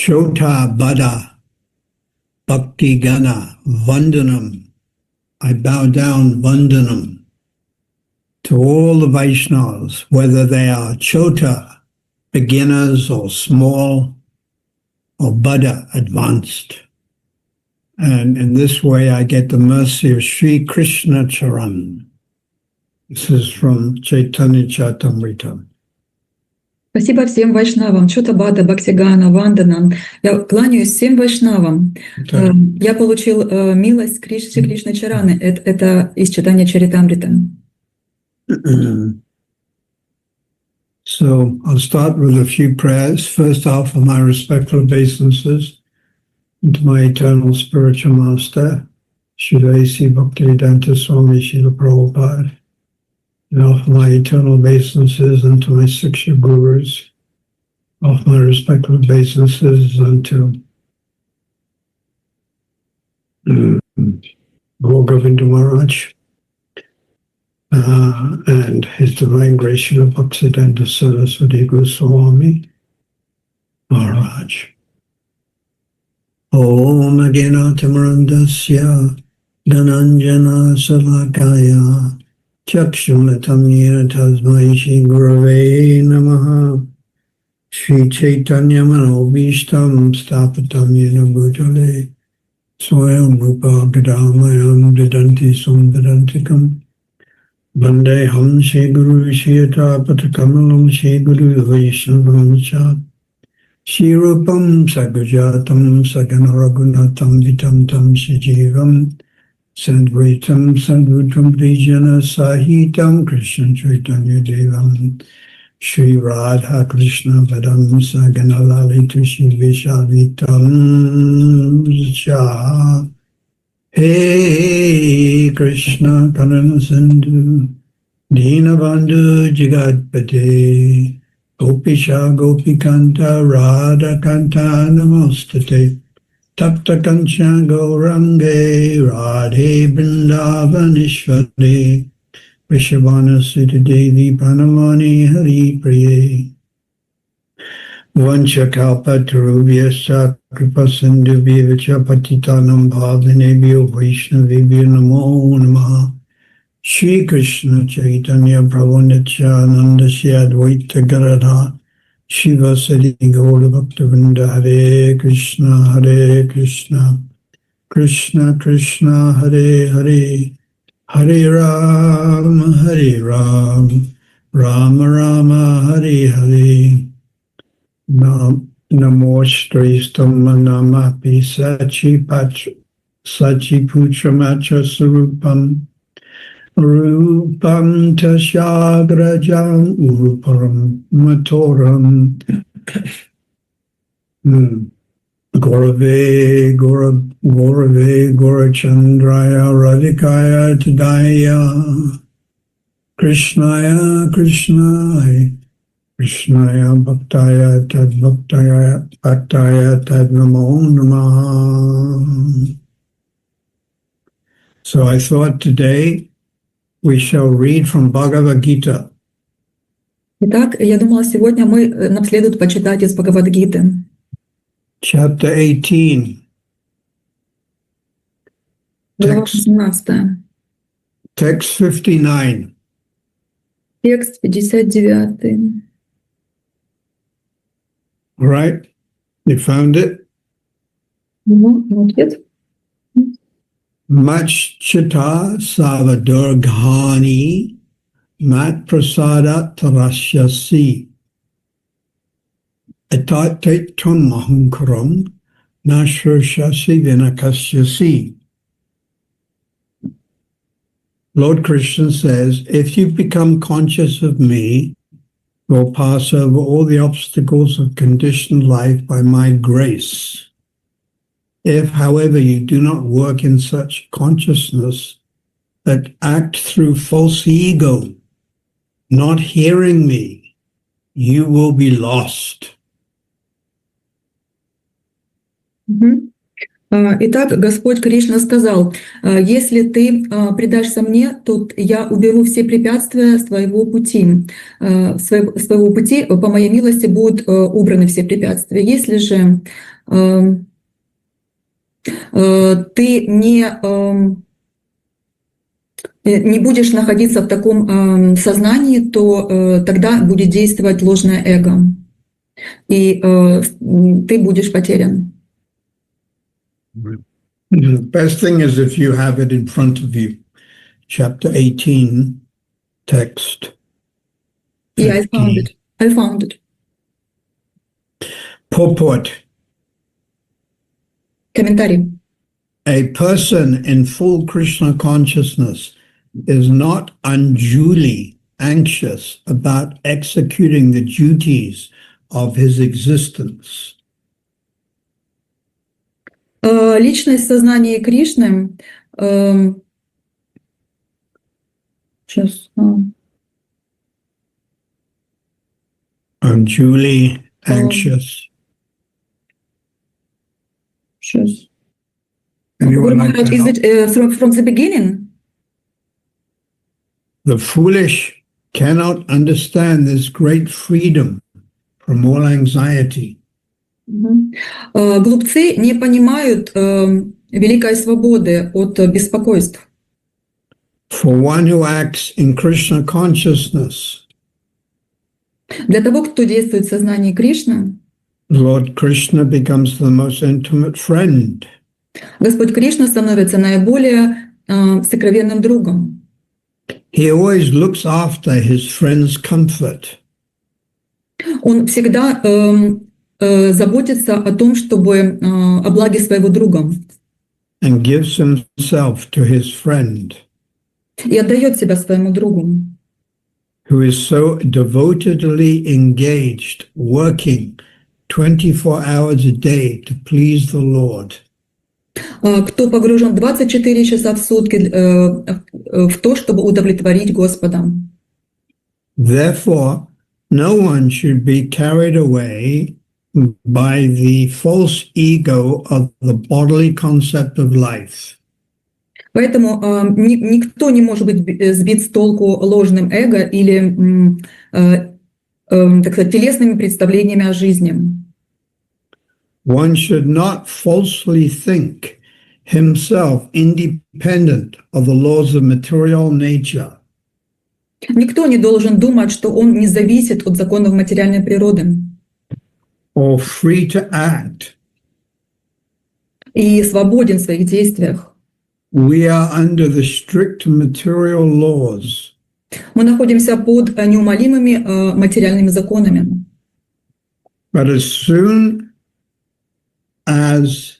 Chota Bada Bhakti Gana Vandanam. I bow down Vandanam to all the Vaishnavas, whether they are Chota, beginners, or small, or Bada, advanced. And in this way I get the mercy of Sri Krishna Charan. This is from Chaitanya Charitamrita. Спасибо всем вайшнавам, Чотабада, Бхактигана, Вандана. Я кланяюсь всем вайшнавам. Да. Я получил милость Шри Кришны Чараны. Это из читания Чаритамрита. So I'll start with a few prayers. First off, for my respectful obeisances to my eternal spiritual master, Srila A.C. Bhaktivedanta Swami Srila Prabhupada. And offer my eternal obeisances unto my Siksha Gurus, offer my respectful obeisances unto Govinda Maharaj and His Divine Grace Srila Bhaktivedanta Saraswati Goswami Maharaj. Om Agyanatamarandasya Dhananjana Salakaya Chakshulatam yena tasmai Shri Gurave Namaha Shri Chaitanya Manobhishtam Stapatam yena bhutale Swayam Rupa Gadamayam Didanti Sumdadantikam Vandeham Shri Guru Vishayata Patakamalam Shri Guru Vaishnavam Cha Shri Rupam Sagujatam Saganaragunatam Vitam Tam Shijivam Sadvaitam Sadvutam Vijana Sahitam Krishna Chaitanya Devam Shri Radha Krishna Padam Saganalalitu Shri Vishavitam Cha Hey Krishna Karana Sindhu Dinabandhu Jagatpate Gopisha Gopikanta Radha Kanta Namostate Tapta Kancha Gaurange Radhe Vrindavanishwari Vishavana Sita Devi Pranamani Hari Priye Vancha Kalpa Tarubhyasya Kripa Sindhubhya Patitanam Bhavanebhyo Vaishnavebhyo Namo Namaha Shri Krishna Chaitanya Prabhu Nityananda Shri Advaita Gadadhar Shiva Sadi Gaura Bhaktivinoda Hare Krishna Krishna Krishna Hare Hare Hare Ram Rama Rama Hare Hare Namo Shristam Namapi Sachi Putramacha Sarupam Rupam Tashagrajam Uparam Matoram Gorave Gorachandraya Radhikaya Tadaya Krishnaya Bhaktaya Tad Namo Namaha. So I thought today we shall read from Bhagavad Gita. Итак, я думала, сегодня нам следует почитать из Бхагавад-гиты. Chapter 18. Глава 18. Text 59. Текст 59. All right? You found it? Ответ. Machchita savadurghani mat prasada tarashyasi atatetvam mahankaram nashrushasi vinakasyasi. Lord Krishna says, if you become conscious of me, you'll pass over all the obstacles of conditioned life by my grace. If, however, you do not work in such consciousness, but act through false ego, not hearing me, you will be lost. Итак, Господь Кришна сказал, если ты предашься мне, то я уберу все препятствия своего пути. По моей милости будут убраны все препятствия. Если же ты не будешь находиться в таком сознании, то тогда будет действовать ложное эго, и ты будешь потерян. The best thing is if you have it in front of you. Chapter 18, text Yeah, I found 50. it. I found it. Purport. Комментарий. A person in full Krishna consciousness is not unduly anxious about executing the duties of his existence. Личность в сознании Кришны сейчас, Unduly anxious. сейчас. Anyone like to Is help? it from the beginning? The foolish cannot understand this great freedom from all anxiety. Глупцы не понимают великой свободы от беспокойств. For one who acts in Krishna consciousness, Для того, кто действует в сознании Кришны, Lord Krishna becomes the most intimate friend. Господь Кришна становится наиболее сокровенным другом. He always looks after his friend's comfort. Он всегда заботится о том, чтобы о благе своего друга. And gives himself to his friend, И отдает себя своему другу, who is so devotedly engaged, working 24 hours a day to please the Lord. кто погружен 24 часа в сутки в то, чтобы удовлетворить Господа. Therefore, no one should be carried away by the false ego of the bodily concept of life. Поэтому никто не может быть сбит с толку ложным эго или, так сказать, телесными представлениями о жизни. One should not falsely think himself independent of the laws of material nature. Никто не должен думать, что он не зависит от законов материальной природы Or free to act. и свободен в своих действиях. We are under the strict material laws. Мы находимся под неумолимыми материальными законами. But as soon as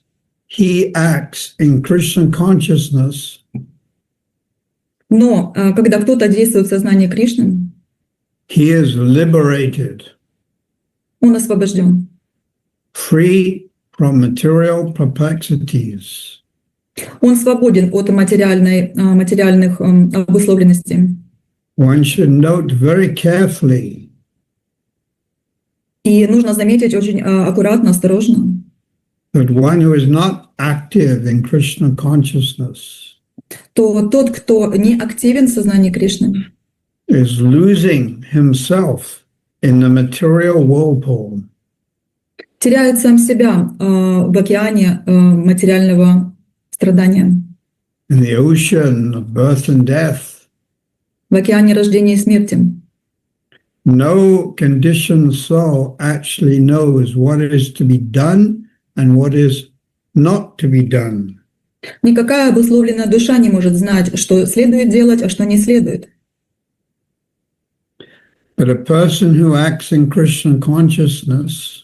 he acts in Krishna consciousness, Но когда кто-то действует в сознании Кришны, he is liberated, он освобожден. free from material perplexities. Он свободен от материальных обусловленностей. One should note very carefully И нужно заметить очень аккуратно, осторожно, that one who is not active in Krishna consciousness то тот, кто не активен в сознании Кришны, is losing himself in the material whirlpool. теряет сам себя в океане материального страдания, In the ocean of birth and death. в океане рождения и смерти. No conditioned soul actually knows what is to be done and what is not to be done. Никакая обусловленная душа не может знать, что следует делать, а что не следует. But a person who acts in Krishna consciousness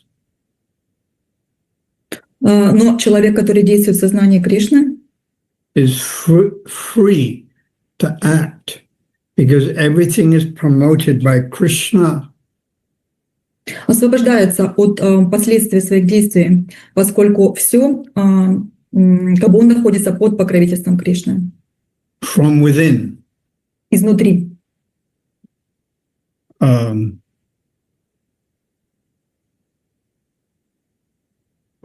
Но человек, который действует в сознании Кришны, is free to act because everything is promoted by Krishna. освобождается от последствий своих действий, поскольку все как бы он находится под покровительством Кришны, From within. изнутри.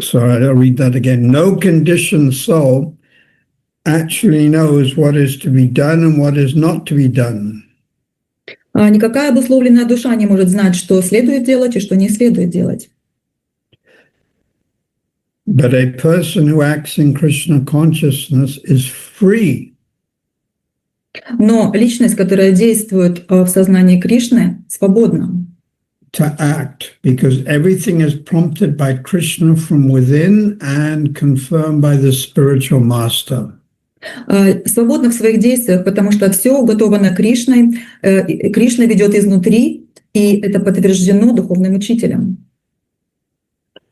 Sorry, I'll read that again. No conditioned soul actually knows what is to be done and what is not to be done. Никакая обусловленная душа не может знать, что следует делать и что не следует делать. But a person who acts in Krishna consciousness is free. Но личность, которая действует в сознании Кришны, свободна. To act, because everything is prompted by Krishna from within and confirmed by the spiritual master. Свободна в своих действиях, потому что все уготовано Кришной, Кришна ведет изнутри, и это подтверждено духовным учителем.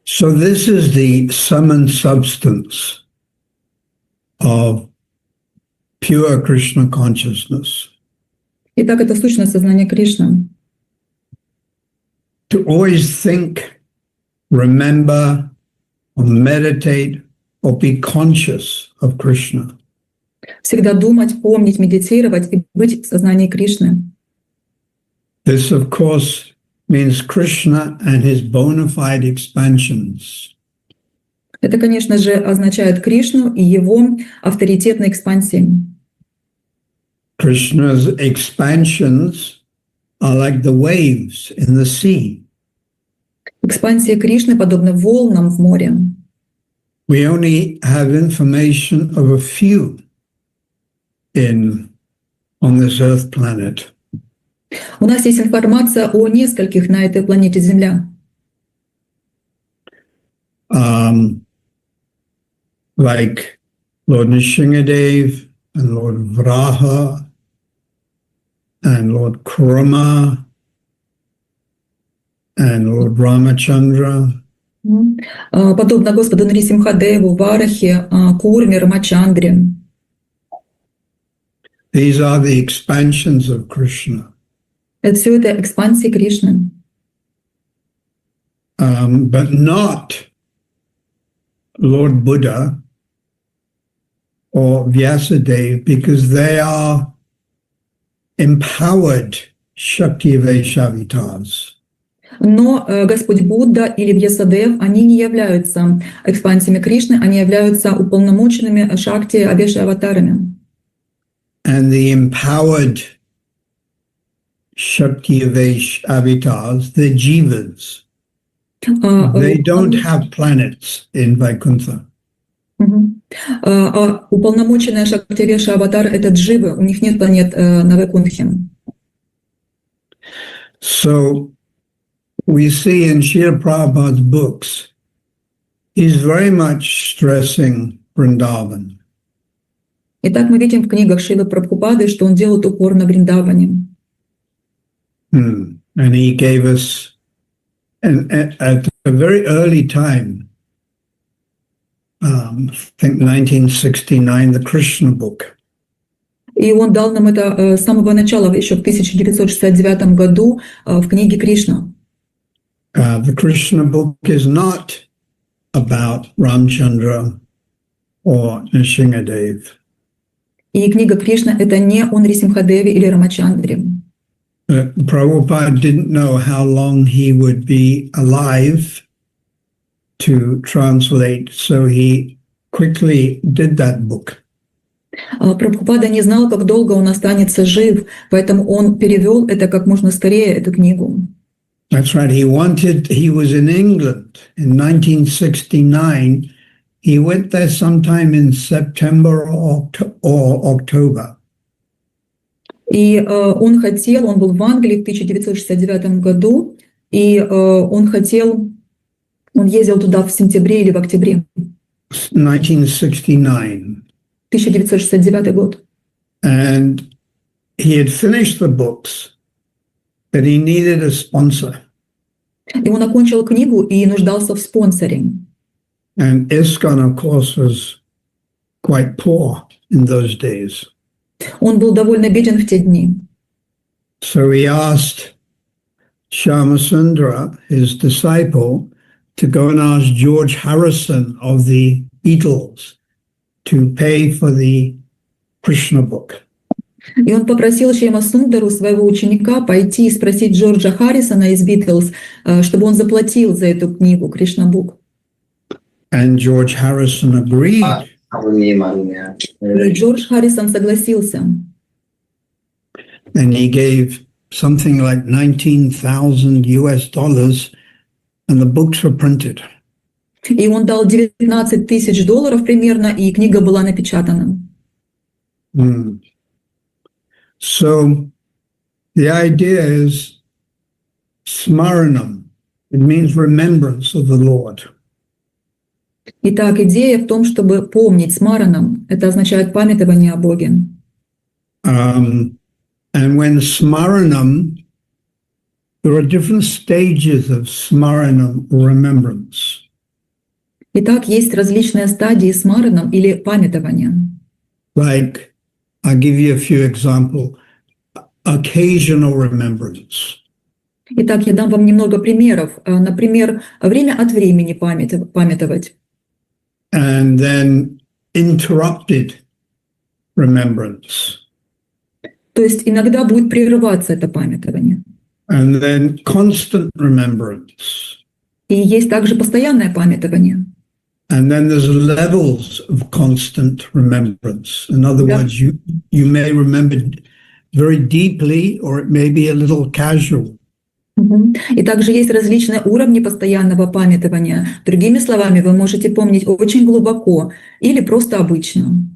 So this is the sum and substance of pure Krishna consciousness. Итак, это сущность сознания Кришны. To always think, remember, or meditate, or be conscious of Krishna. Всегда думать, помнить, медитировать и быть в сознании Кришны. This, of course, means Krishna and his bona fide expansions. Это, конечно же, означает Кришну и его авторитетные экспансии. Krishna's expansions are like the waves in the sea. Экспансия Кришны подобна волнам в море. We only have information of a few on this earth planet. У нас есть информация о нескольких на этой планете Земля. Like Lord Nrsimhadev and Lord Vraha and Lord Kurma and Lord Ramachandra. Подобно Господу Нрисимхадеву, Варахе, Курме, Рамачандре. These are the expansions of Krishna. Это все это экспансии Кришны. But not Lord Buddha or Vyasadeva, because they are empowered Shakti Vaishavitas. Но Господь Будда или Вьясадев, они не являются экспансиями Кришны, они являются уполномоченными Шакти Авеши аватарами. And the empowered Shakti Vaishavitas, the jivas, they don't have planets in Vaikuntha. Уполномоченная Шакти Авеши аватар — это дживы, у них нет планет на Вайкунтхе. So we see in Srila Prabhupada's books, he's very much stressing Vrindavan. Итак, мы видим в книгах Шрилы Прабхупады, что он делает упор на Вриндаване. And he gave us, at a very early time, I think 1969, the Krishna book. И он дал нам это с самого начала, еще в 1969 году, в книге Кришна. The Krishna book is not about Ramchandra or Nrsimhadev. И книга Кришна — это не о Нрисимхадеве или Рамачандре. Prabhupada didn't know how long he would be alive to translate, so he quickly did that book. Прабхупада не знал, как долго он останется жив, поэтому он перевел это как можно скорее, эту книгу. That's right. He was in England in 1969. He went there sometime in September or October. И он был в Англии в 1969 году, и он ездил туда в сентябре или в октябре. 1969. 1969 год. And he had finished the books, but he needed a sponsor. И он окончил книгу и нуждался в спонсоре. And ISKCON, of course, was quite poor in those days. Он был довольно беден в те дни. So he asked Shyamasundara, his disciple, to go and ask George Harrison of the Beatles to pay for the Krishna book. И он попросил Шьяма Сундару, своего ученика, пойти и спросить Джорджа Харрисона из Beatles, чтобы он заплатил за эту книгу Krishna Book. And George Harrison agreed. И Джордж Харрисон согласился. And he gave something like $19,000 US, and the books were printed. И он дал $19 000 примерно, и книга была напечатана. So the idea is smaranam. It means remembrance of the Lord. Итак, идея в том, чтобы помнить смаранам. Это означает памятование о Боге. And when smaranam, there are different stages of smaranam or remembrance. Итак, есть различные стадии смаранам или памятования. Like, I'll give you a few examples. Occasional remembrance. Итак, я дам вам немного примеров. Например, время от времени памятовать. And then interrupted remembrance. То есть иногда будет прерываться это памятование. And then constant remembrance. И есть также постоянное памятование. And then there's levels of constant remembrance. In other words, you may remember very deeply, or it may be a little casual. И также есть различные уровни постоянного памятования. Другими словами, вы можете помнить очень глубоко или просто обычно.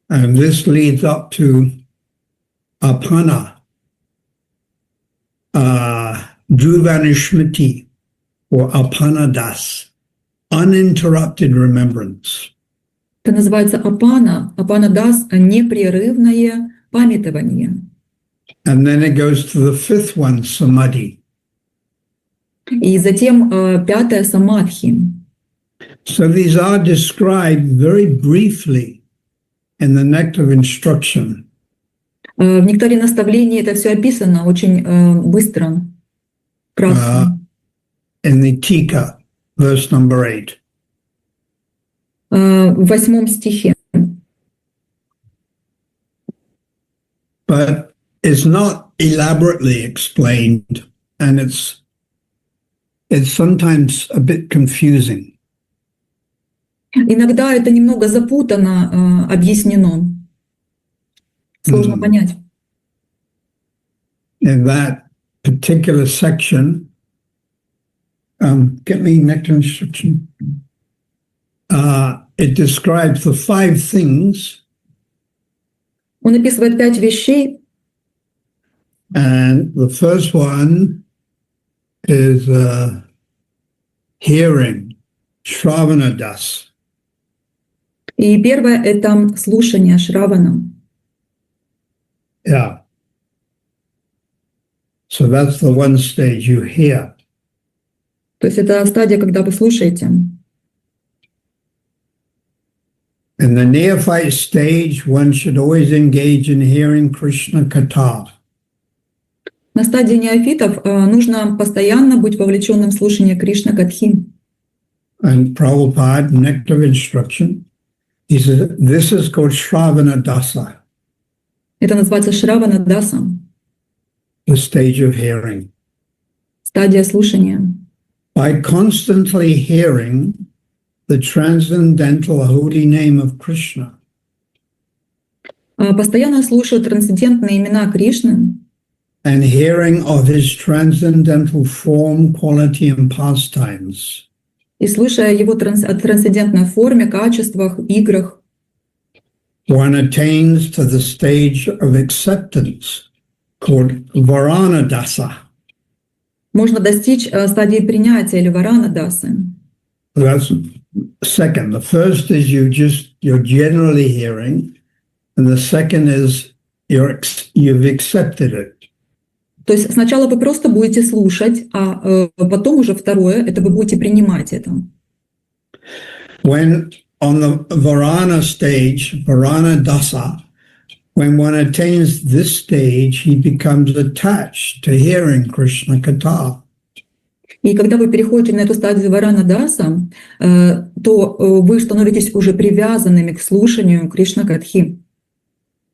And this leads up to apana, Dhruvanishmati, or apanadas, uninterrupted remembrance. Это называется апанадас, непрерывное памятование. And then it goes to the fifth one, samadhi. И затем пятое самадхи. So these are described very briefly in the Nectar of Instruction. В нектаре наставлений это все описано очень быстро, кратко. In the Tika, verse number 8. В 8 стихе. But it's not elaborately explained, and it's sometimes a bit confusing. Иногда это немного запутанно объяснено. Сложно понять. In that particular section, get me Nectar Instruction. It describes the 5 things. Он описывает 5 вещей. And the first one is hearing, Shravana Das. И первое — это слушание Шравана. Yeah. So that's the one stage, you hear. То есть это стадия, когда вы слушаете. In the neophyte stage, one should always engage in hearing Krishna Katha. На стадии неофитов нужно постоянно быть вовлеченным в слушание Кришна Катхи. And Prabhupada, Nectar of Instruction, he says, this is called Shravana Dasa, Это называется Шравана Даса, the stage of hearing. стадия слушания. By constantly hearing the transcendental holy name of Krishna, Постоянно слушают трансцендентные имена Кришны and hearing of his transcendental form, quality, and pastimes, и слушая его трансцендентной форме, качествах, играх, one attains to the stage of acceptance called Varana Dasa. можно достичь стадии принятия или Варана Дасы. That's second. The first is you're generally hearing, and the second is you've accepted it. То есть сначала вы просто будете слушать, а потом уже второе — это вы будете принимать это. When on the Varana stage, Varana Dasa, when one attains this stage, he becomes attached to hearing Krishna Katha. И когда вы переходите на эту стадию Варана Даса, то вы становитесь уже привязанными к слушанию Кришна Катхи.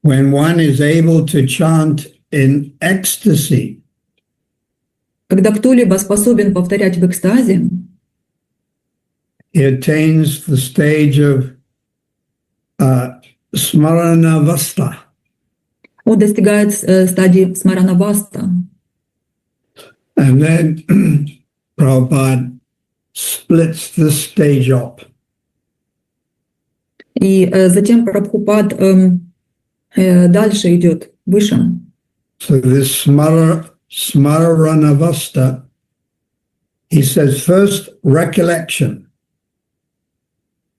When one is able to chant in ecstasy, Когда кто-либо способен повторять в экстазе, he attains the stage of Smaranavasta. он достигает стадии Смаранаваста. And then Prabhupada splits this stage up. И затем Прабхупад дальше идет, выше. So this Smaranavasta, he says first recollection.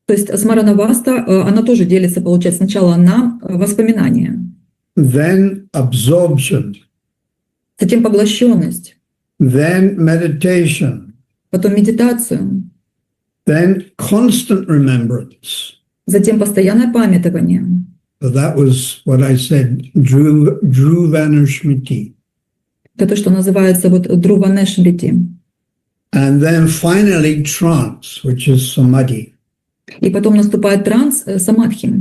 То есть Смаранаваста, она тоже делится, получается, сначала на воспоминания, Then absorption, затем поглощенность, then meditation, потом медитацию, then constant remembrance. затем постоянное памятование. So that was what I said, Dhruvanushmiti. Это то, что называется вот Друванешмрити. And then finally trance, which is samadhi. И потом наступает транс, самадхи.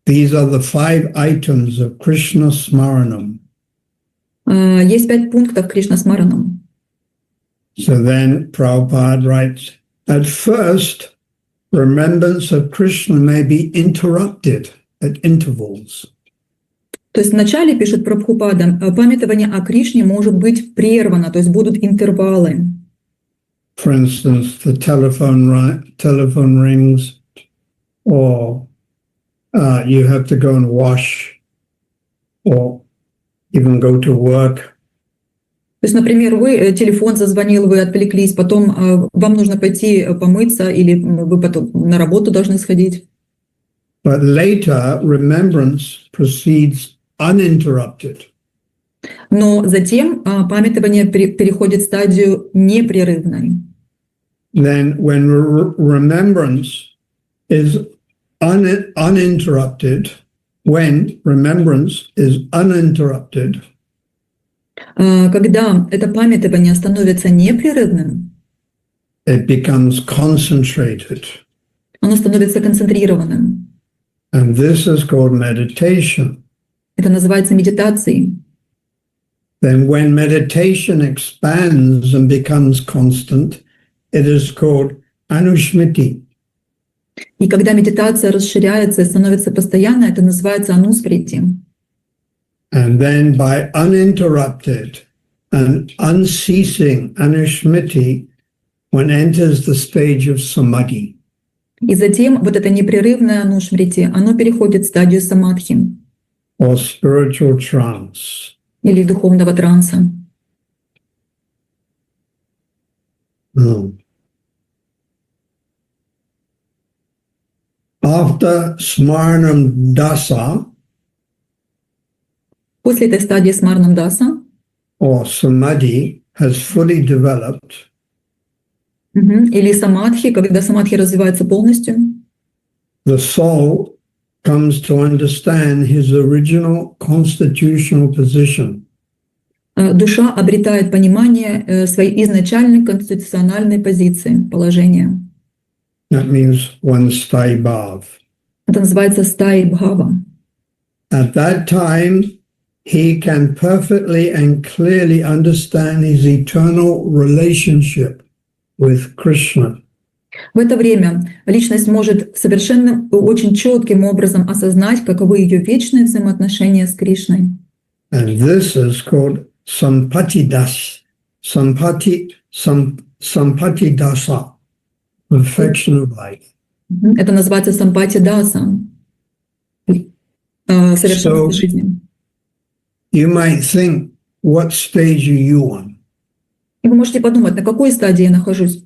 These are the 5 items of Krishna Smaranam. Есть 5 пунктов Кришна Смаранам. So then Prabhupada writes, at first, remembrance of Krishna may be interrupted at intervals. То есть вначале, пишет Прабхупада, памятование о Кришне может быть прервано, то есть будут интервалы. For instance, the telephone rings, or you have to go and wash, or even go to work. То есть, например, телефон зазвонил, вы отвлеклись, потом вам нужно пойти помыться, или вы потом на работу должны сходить. But later, remembrance proceeds uninterrupted. Но затем памятование переходит в стадию непрерывной. Then when remembrance is uninterrupted, Когда это памятование становится непрерывным, it becomes concentrated. Оно становится концентрированным. And this is called meditation. Это называется медитацией. Then when meditation expands and becomes constant, it is called anushmiti. И когда медитация расширяется и становится постоянной, это называется анусприти. And then by uninterrupted and unceasing anushmiti, one enters the stage of samadhi. И затем вот это непрерывное анушмрити, оно переходит в стадию самадхи. Or spiritual trance. Или духовного транса. After Smaranam Dasa, после этой стадии Смаранам Даса, or Samadhi, has fully developed, или самадхи, когда самадхи развивается полностью, the soul comes to understand his original constitutional position. Душа обретает понимание своей изначальной конституциональной позиции, положения. That means one sthai bhav. Это называется стай бхава. At that time, he can perfectly and clearly understand his eternal relationship with Krishna. В это время личность может совершенно очень четким образом осознать, каковы ее вечные взаимоотношения с Кришной. And this is called sampati dasa, perfection of life. Это называется сампати даса, совершенство жизни. You might think, what stage are you on? И вы можете подумать, на какой стадии я нахожусь.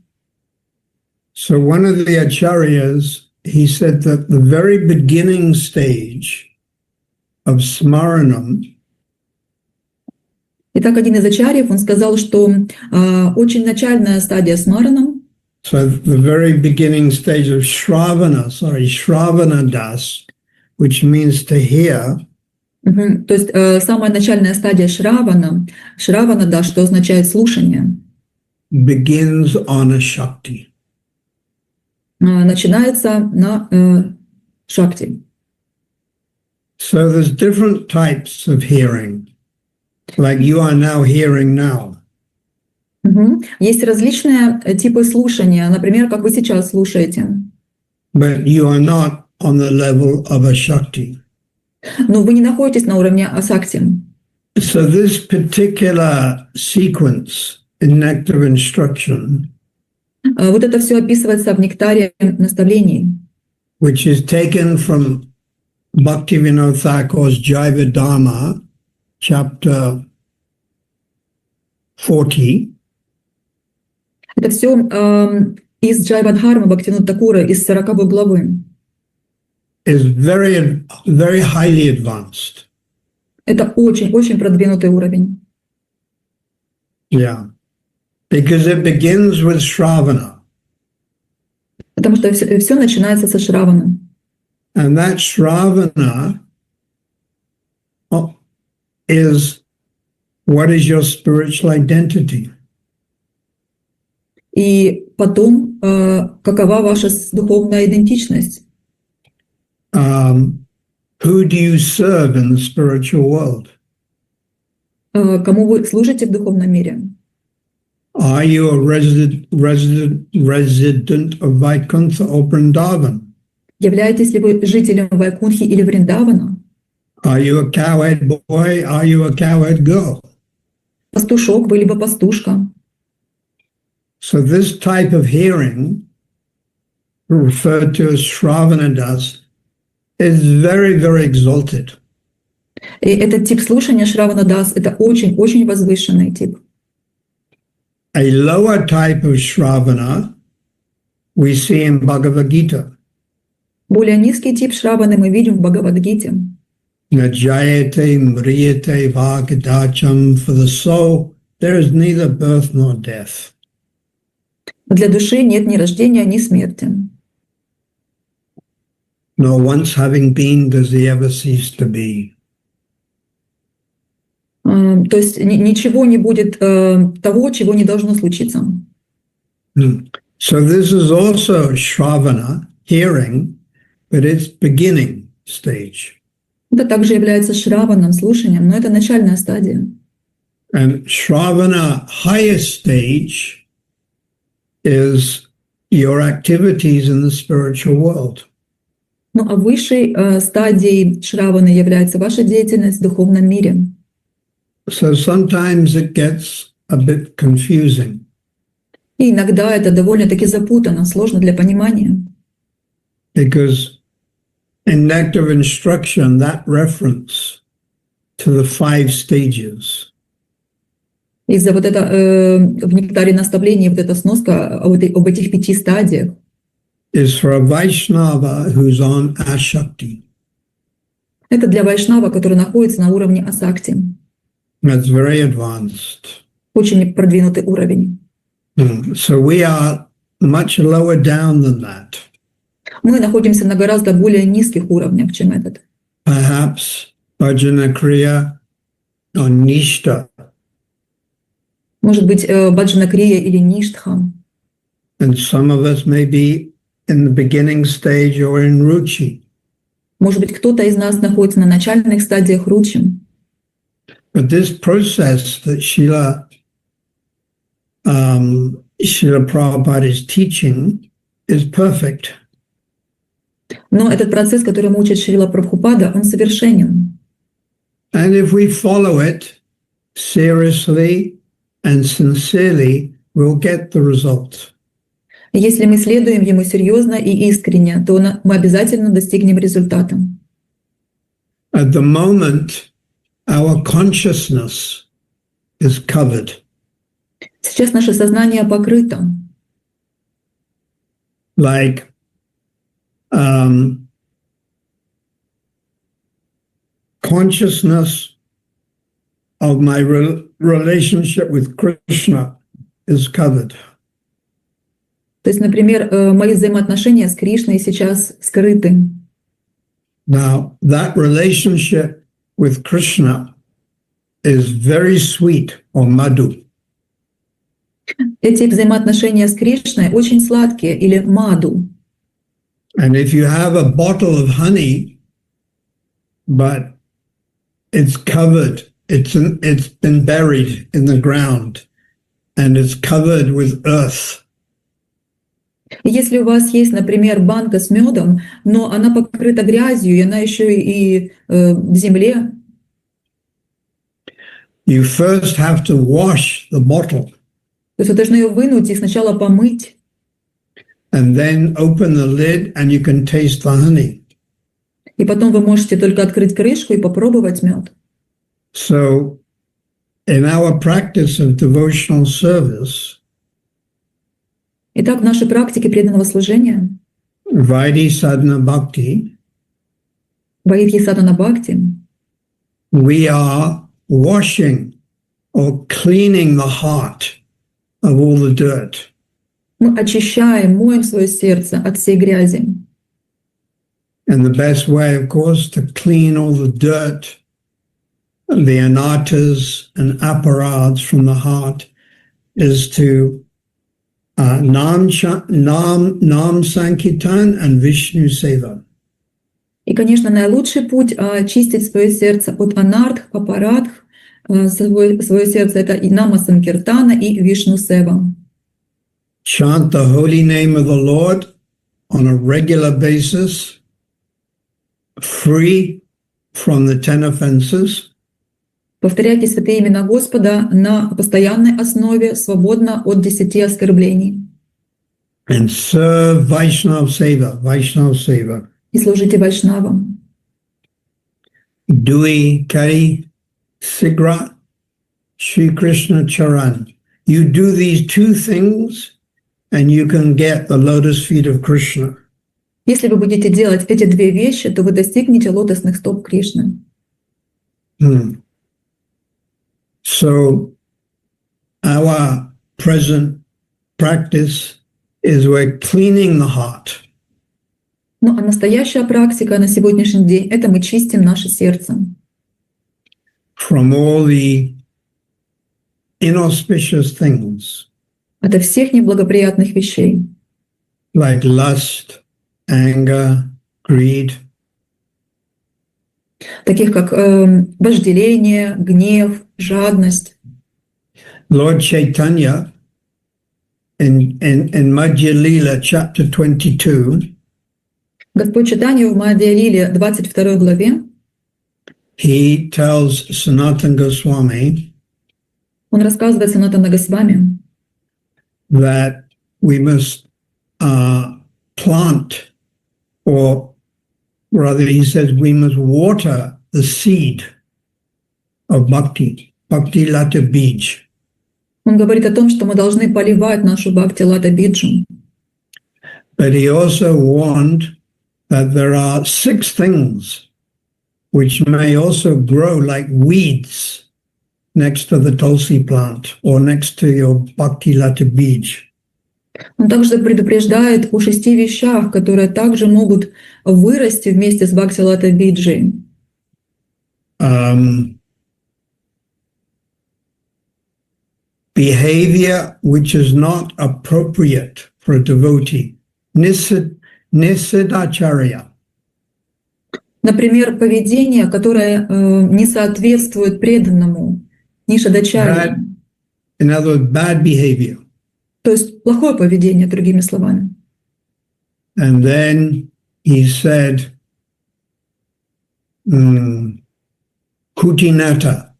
So one of the acharyas, he said that the very beginning stage of smaranam. Итак, один из ачарьев, он сказал, что очень начальная стадия смаранам. So the very beginning stage of Shravana Das, which means to hear. То есть самая начальная стадия Шравана Да, что означает слушание. Begins on a Shakti. Начинается на Шакти. So there's different types of hearing, like you are now hearing now. Есть различные типы слушания, например, как вы сейчас слушаете. But you are not on the level of a Shakti. Но вы не находитесь на уровне асакти. So this particular sequence in nectar instruction. Вот это все описывается в нектаре наставлений, which is taken from Bhaktivinoda Thakur's Jaiva Dharma, chapter 40. Это все из Джайвадхармы Бхактивинода Такура, из 40 главы. Is very, very highly advanced. Это очень-очень продвинутый уровень. Yeah. Because it begins with Shravana. Потому что все начинается со Шравана. And that Shravana is what is your spiritual identity. И потом, какова ваша духовная идентичность? Who do you serve in the spiritual world? Кому вы служите в духовном мире? Are you a resident of Vaikuntha or Vrindavan? Являетесь ли вы жителем Вайкунхи или Вриндавана? Are you a cowherd boy? Are you a cowherd girl? Пастушок вы, либо пастушка. So this type of hearing, referred to as Shravana Das, is very, very exalted. И этот тип слушания Шравана Дас – это очень-очень возвышенный тип. A lower type of Shravana we see in Bhagavad Gita. Более низкий тип Шраваны мы видим в Бхагавад-гите. Najayate mriyate bhagavacham, for the soul there is neither birth nor death. Для души нет ни рождения, ни смерти. Nor once having been does he ever cease to be. То есть ничего не будет того, чего не должно случиться. So this is also Shravana, hearing, but it's beginning stage. Это также является Шраваном, слушанием, но это начальная стадия. And Shravana, highest stage, is your activities in the spiritual world. Ну а высшей стадией Шраваны является ваша деятельность в духовном мире. So sometimes it gets a bit confusing. И иногда это довольно-таки запутанно, сложно для понимания. Because in Nectar of Instruction, that reference to the 5 stages Из-за вот это в нектаре наставлений вот эта сноска об этих 5 стадиях is for a Vaishnava who's on Ashakti. это для вайшнава, который находится на уровне асакти. That's very advanced. Очень продвинутый уровень. So we are much lower down than that. Мы находимся на гораздо более низких уровнях, чем этот. Perhaps Bhajana Kriya or Nishta. Может быть, баджана крия или ништха. And some of us may be in the beginning stage or in Ruchi. Может быть, кто-то из нас находится на начальных стадиях ручи. But this process that Srila Prabhupada is teaching is perfect. Но этот процесс, который учит Шрила Прабхупада, он совершенен. And if we follow it seriously and sincerely, we'll get the result. Если мы следуем ему серьезно и искренне, то мы обязательно достигнем результата. At the moment, our consciousness is covered. Сейчас наше сознание покрыто. Like consciousness of my relationship with Krishna is covered. То есть, например, мои взаимоотношения с Кришной сейчас скрыты. Now, that relationship with Krishna is very sweet, or madhu. Эти взаимоотношения с Кришной очень сладкие, или маду. And if you have a bottle of honey, but it's covered, it's been buried in the ground, and it's covered with earth. Если у вас есть, например, банка с медом, но она покрыта грязью, и она еще и в земле, You first have to wash the bottle. то есть вы должны ее вынуть и сначала помыть. and then open the lid and you can taste the honey. И потом вы можете только открыть крышку и попробовать мед. So in our practice of devotional service, Итак, в нашей практике преданного служения, Vaidhi Sadhana Bhakti, Ваидхи Садхана Бхакти, we are washing or cleaning the heart of all the dirt. мы очищаем, моем свое сердце от всей грязи. And the best way, of course, to clean all the dirt, the anartas and aparads from the heart is to Nam Sankirtan and Vishnu Seva. И, конечно, наилучший путь очистить свое сердце от анардх, апарадх, свое сердце — это и Нама Санкиртана, и Вишну Сева. Chant the holy name of the Lord on a regular basis, free from the 10 offenses. Повторяйте святые имена Господа на постоянной основе, свободно от 10 оскорблений. And serve Vaishnava Seva. И служите вайшнавам. Dui Kari Sigra Shri Krishna Charan. You do these two things and you can get the lotus feet of Krishna. Если вы будете делать эти две вещи, то вы достигнете лотосных стоп Кришны. So our present practice is we're cleaning the heart. Ну а настоящая практика на сегодняшний день — это мы чистим наше сердце From all the inauspicious things ото всех неблагоприятных вещей, like lust, anger, greed. таких как вожделение, гнев, жадность. Lord Chaitanya in Madhya Lila chapter 22, Господь Чайтанья в Мадхья-лиле 22 главе, he tells Sanatana Goswami он рассказывает Санатана Госвами, that we must plant, or rather he says we must water the seed of bhakti, bhakti lata bij. он говорит о том, что мы должны поливать нашу бхакти-лата биджу. But he also warned that there are 6 things which may also grow like weeds next to the tulsi plant or next to your bhakti lata bij. Он также предупреждает о 6 вещах, которые также могут вырасти вместе с бхакти-лата биджей. Behavior which is not appropriate for a devotee, nisidacharya. Например, поведение, которое не соответствует преданному, нишадачарья. In other words, bad behavior. То есть плохое поведение, другими словами. And then he said, kutinata,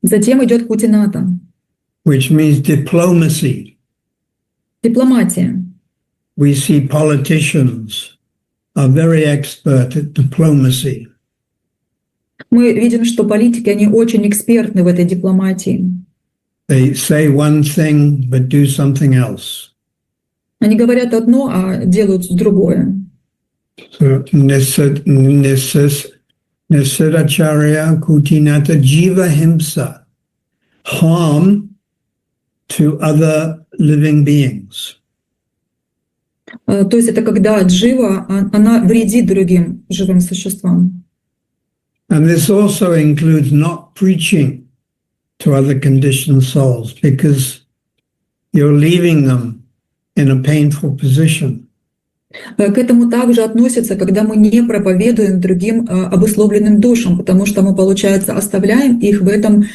Затем идет кутината, which means diplomacy. дипломатия. We see politicians are very expert at diplomacy. Мы видим, что политики, они очень экспертны в этой дипломатии. They say one thing but do something else. Они говорят одно, а делают другое. So, Nisidacharya kutinata jiva himsa, harm to other living beings. То есть это когда джива, она вредит другим живым существам. And this also includes not preaching to other conditioned souls because you're leaving them in a painful position. К этому также относится, когда мы не проповедуем другим обусловленным душам, потому что мы, получается, оставляем их в этом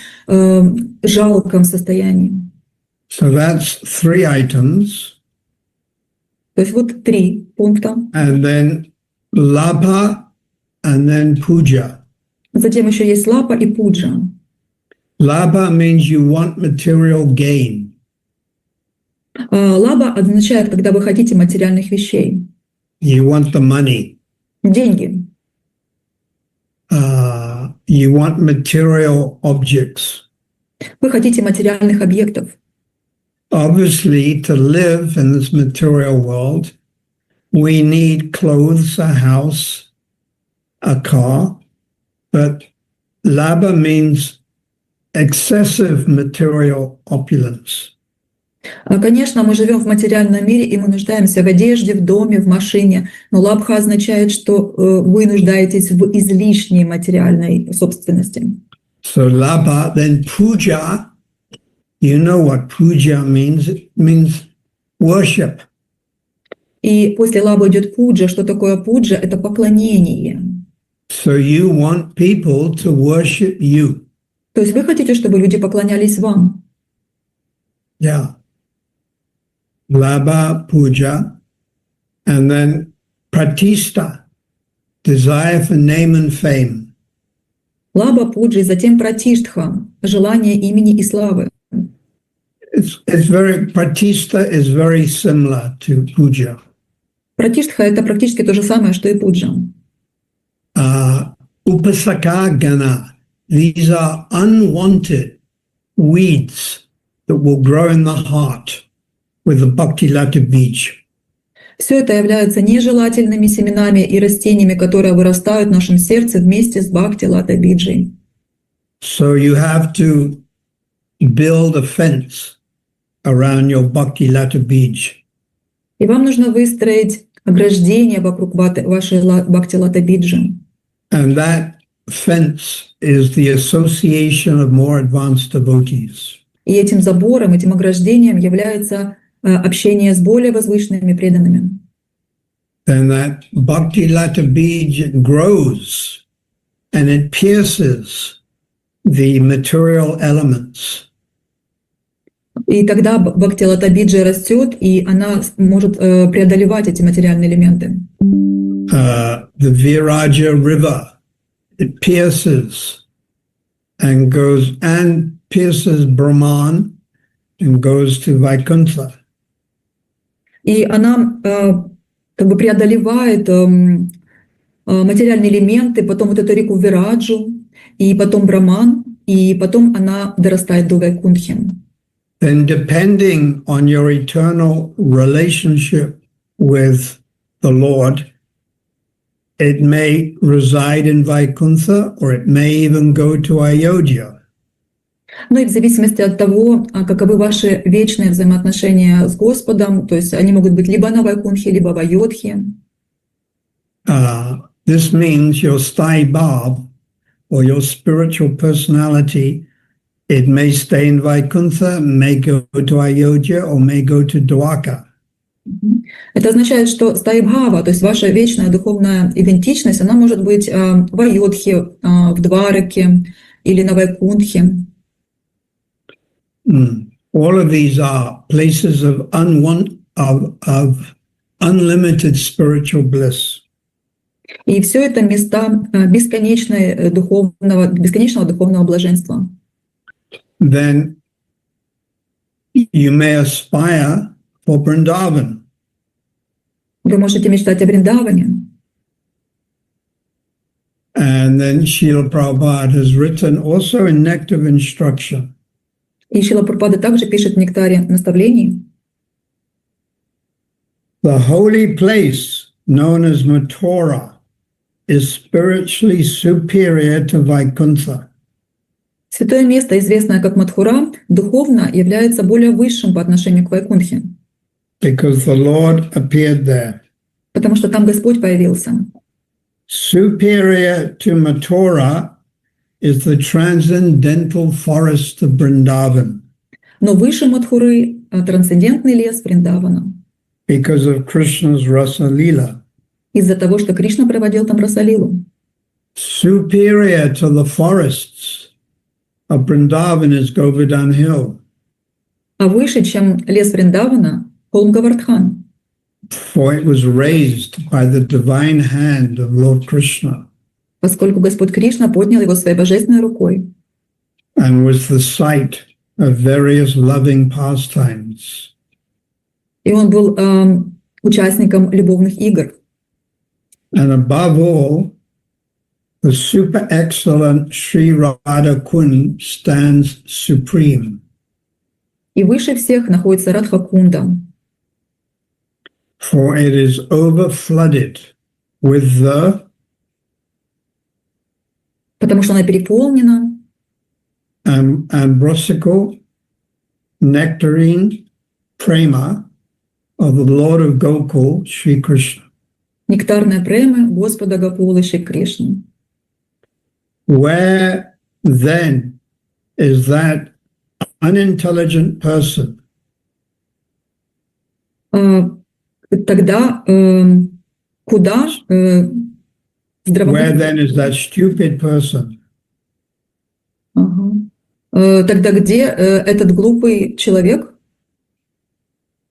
жалком состоянии. So that's 3 items. То есть вот 3 пункта. And then labha and then puja. Затем еще есть лапа и пуджа. Labha means you want material gain. Лаба означает, когда вы хотите материальных вещей. You want the money. Деньги. You want material objects. Вы хотите материальных объектов. Obviously, to live in this material world, we need clothes, a house, a car, but labha means excessive material opulence. Конечно, мы живем в материальном мире, и мы нуждаемся в одежде, в доме, в машине, но лабха означает, что вы нуждаетесь в излишней материальной собственности. So labha, then puja, you know what puja means? It means worship. И после лабы идет пуджа. Что такое пуджа? Это поклонение. So you want people to worship you. То есть вы хотите, чтобы люди поклонялись вам. Yeah. Labha, puja, and then pratishta, desire for name and fame. Лаба, пуджа, и затем пратиштха, желание имени и славы. Pratishta is very similar to puja. Пратиштха – это практически то же самое, что и пуджа. Upasaka gana, these are unwanted weeds that will grow in the heart with the bhakti lata bij. Все это являются нежелательными семенами и растениями, которые вырастают в нашем сердце вместе с бхакти лата биджей. So you have to build a fence around your bhakti lata bij. И вам нужно выстроить ограждение вокруг вашей бхакти лата биджи. And that fence is the association of more advanced devotees. И этим забором, этим ограждением является общение с более возвышенными преданными. Then that bhakti lata bij grows and it pierces the material elements. И тогда бхакти лата биджа растет, и она может преодолевать эти материальные элементы. The Viraja river, it pierces and pierces Brahman and goes to Vaikuntha. И она как бы преодолевает материальные элементы, потом вот эту реку Вираджу, и потом Браман, и потом она дорастает до Вайкунтхи. Then depending on your eternal relationship with the Lord, it may reside in Vaikuntha or it may even go to Ayodhya. Ну и в зависимости от того, каковы ваши вечные взаимоотношения с Господом, то есть они могут быть либо на Вайкунтхе, либо в Айодхе. This means your sthai bhav or your spiritual personality, it may stay in Vaikuntha, may go to Ayodhya or may go to Dwarka. Это означает, что стаи-бхава, то есть ваша вечная духовная идентичность, она может быть в Айодхе, в Двараке или на Вайкунтхе. All of these are places of unlimited spiritual bliss. И все это места бесконечного духовного блаженства. Then you may aspire for Vrindavan. Вы можете мечтать о Вриндаване. And then Srila Prabhupada has written also in Nectar of Instruction. И Шрила Прабхупада также пишет в Нектаре наставлений. The holy place known as Mathura is spiritually superior to Vaikuntha. Святое место, известное как Мадхура, духовно является более высшим по отношению к Вайкунтхе. Because the Lord appeared there. Потому что там Господь появился. Superior to Mathura is the transcendental forest of Vrindavan. Но выше Мадхуры трансцендентный лес Вриндавана. Because of Krishna's Rasa Leela. Из-за того, что Кришна проводил там Расалилу. Superior to the forests of Vrindavan is Govardhan Hill. А выше, чем лес Вриндавана, холм Гавардхан. For it was raised by the divine hand of Lord Krishna. Поскольку Господь Кришна поднял его своей божественной рукой. And was the site of various loving pastimes. И он был участником любовных игр. And above all, the super excellent Sri Radha Kund stands supreme. И выше всех находится Радха-кунда, For it is overflooded with the потому что она переполнена ambrosical nectarine prema of the Lord of Gokul, Sri Krishna. нектарной премы Господа Гокулы Шри Кришны. Where then is that unintelligent person Тогда куда where здравомыслящий? then is that stupid person Тогда где этот глупый человек,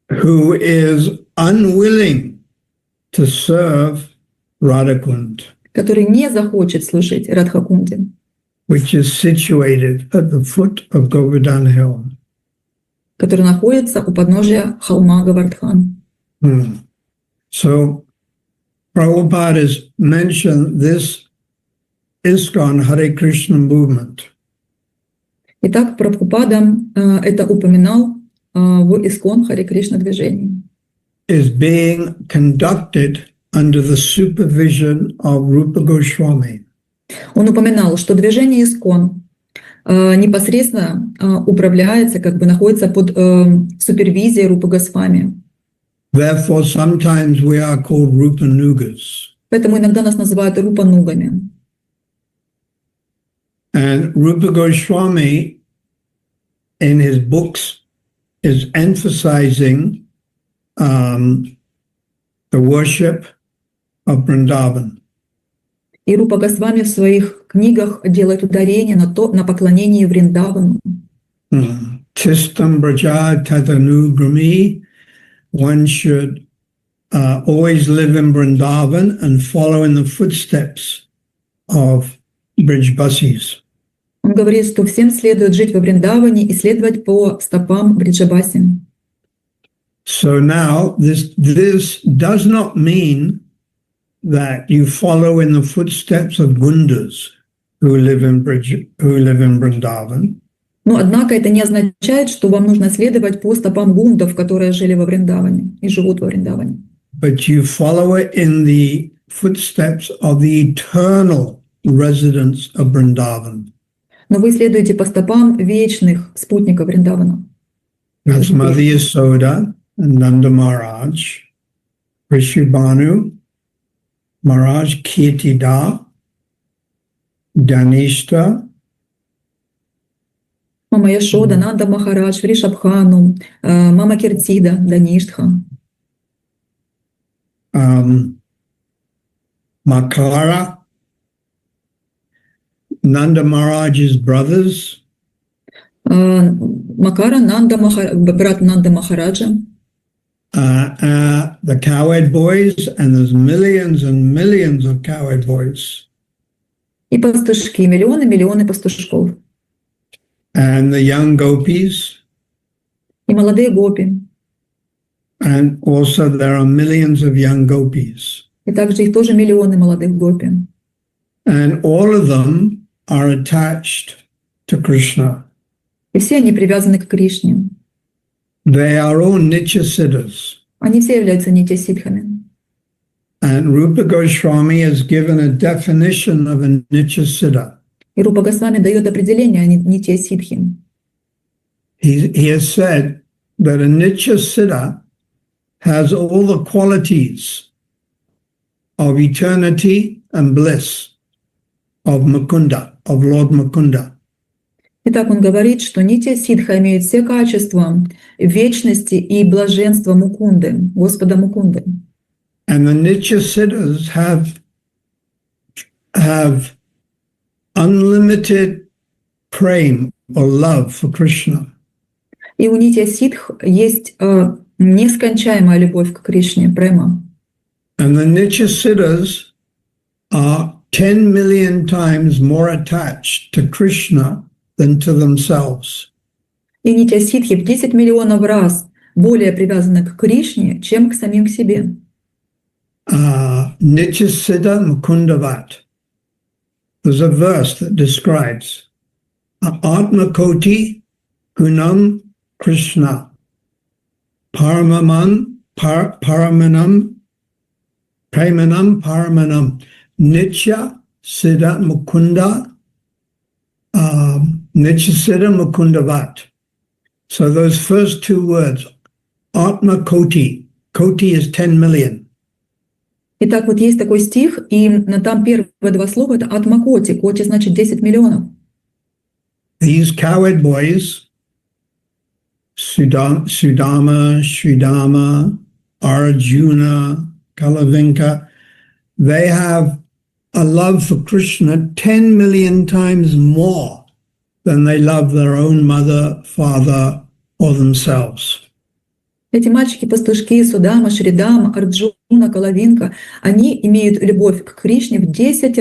who is unwilling to serve Radhakund, который не захочет служить Радхакунде, which is situated at the foot of Govardhan Hill? который находится у подножия холма Говардхан. So Prabhupada has mentioned this ISKCON Hare Krishna movement Итак, Прабхупада это упоминал в Искон Харе Кришна движении. is being conducted under the supervision of Rupa Goswami. Он упоминал, что движение Искон непосредственно управляется, как бы находится под супервизией Рупы Госвами. Therefore, sometimes we are called Rupa Nugas. Поэтому иногда нас называют Рупанугами. And Rupa Goswami, in his books, is emphasizing the worship of Vrindavan. И Рупа Госвами в своих книгах делает ударение на поклонении Вриндавану. Tistam Braja Tatanu Brahmi. One should always live in Vrindavan and follow in the footsteps of Brijbasis. Он говорит, что всем следует жить во Вриндаване и следовать по стопам Бриджабаси. So now this does not mean that you follow in the footsteps of Gundas who live in Vrindavan. Но, однако, это не означает, что вам нужно следовать по стопам гундов, которые жили во Вриндаване и живут во Вриндаване. But you follow it in the footsteps of the eternal residents of Vrindavan. Но вы следуете по стопам вечных спутников Вриндавана. That's Mother Yasoda and Nanda Maharaj, Rishibhanu, Maharaj Kirtida, Danishta, Мама Яшода, Нанда Махарадж, Вришабхану, Мама Киртида, Даништха, Makara, Nanda Maharaj's brothers, Макара, брат Нанда Махараджа, the cowherd boys, and there's millions and millions of cowherd boys. и пастушки, миллионы пастушков, And the young gopis, и молодые гопи. and also there are millions of young gopis. И также их тоже миллионы молодых гопи. And all of them are attached to Krishna. И все они привязаны к Кришне. They are all Nityasiddhas. Они все являются нитья-сидхами. And Rupa Goswami has given a definition of a Nityasiddha. И Рупа Госвами дает определение нитья-сидхи. He has said that a Nityasiddha has all the qualities of eternity and bliss of Mukunda, of Lord Mukunda. Итак, он говорит, что нитья-сидха имеет все качества вечности и блаженства Мукунды, Господа Мукунды. And the Nityasiddhas have unlimited prem or love for Krishna. И у нитья-сидх есть нескончаемая любовь к Кришне, према. And the Nityasiddhas are 10 million times more attached to Krishna than to themselves. И нитья-сидхи в 10 миллионов раз более привязаны к Кришне, чем к самим себе. Nityasiddha Mukundavat. There's a verse that describes Atma Koti Gunam Krishna Paramanam Paramanam Nitya Siddha Mukunda Nitya Siddha Mukundavat. So those first two words, Atma Koti. Koti is 10 million. Итак, вот есть такой стих, и там первые два слова — это «атмакоти». «Коти» значит 10 миллионов. These cowherd boys, Sudama, Sridama, Arjuna, Kalavinka, they have a love for Krishna 10 million times more than they love their own mother, father, or themselves. Эти мальчики-пастушки Судама, Шридама, Арджуна, Калавинка, они имеют любовь к Кришне в 10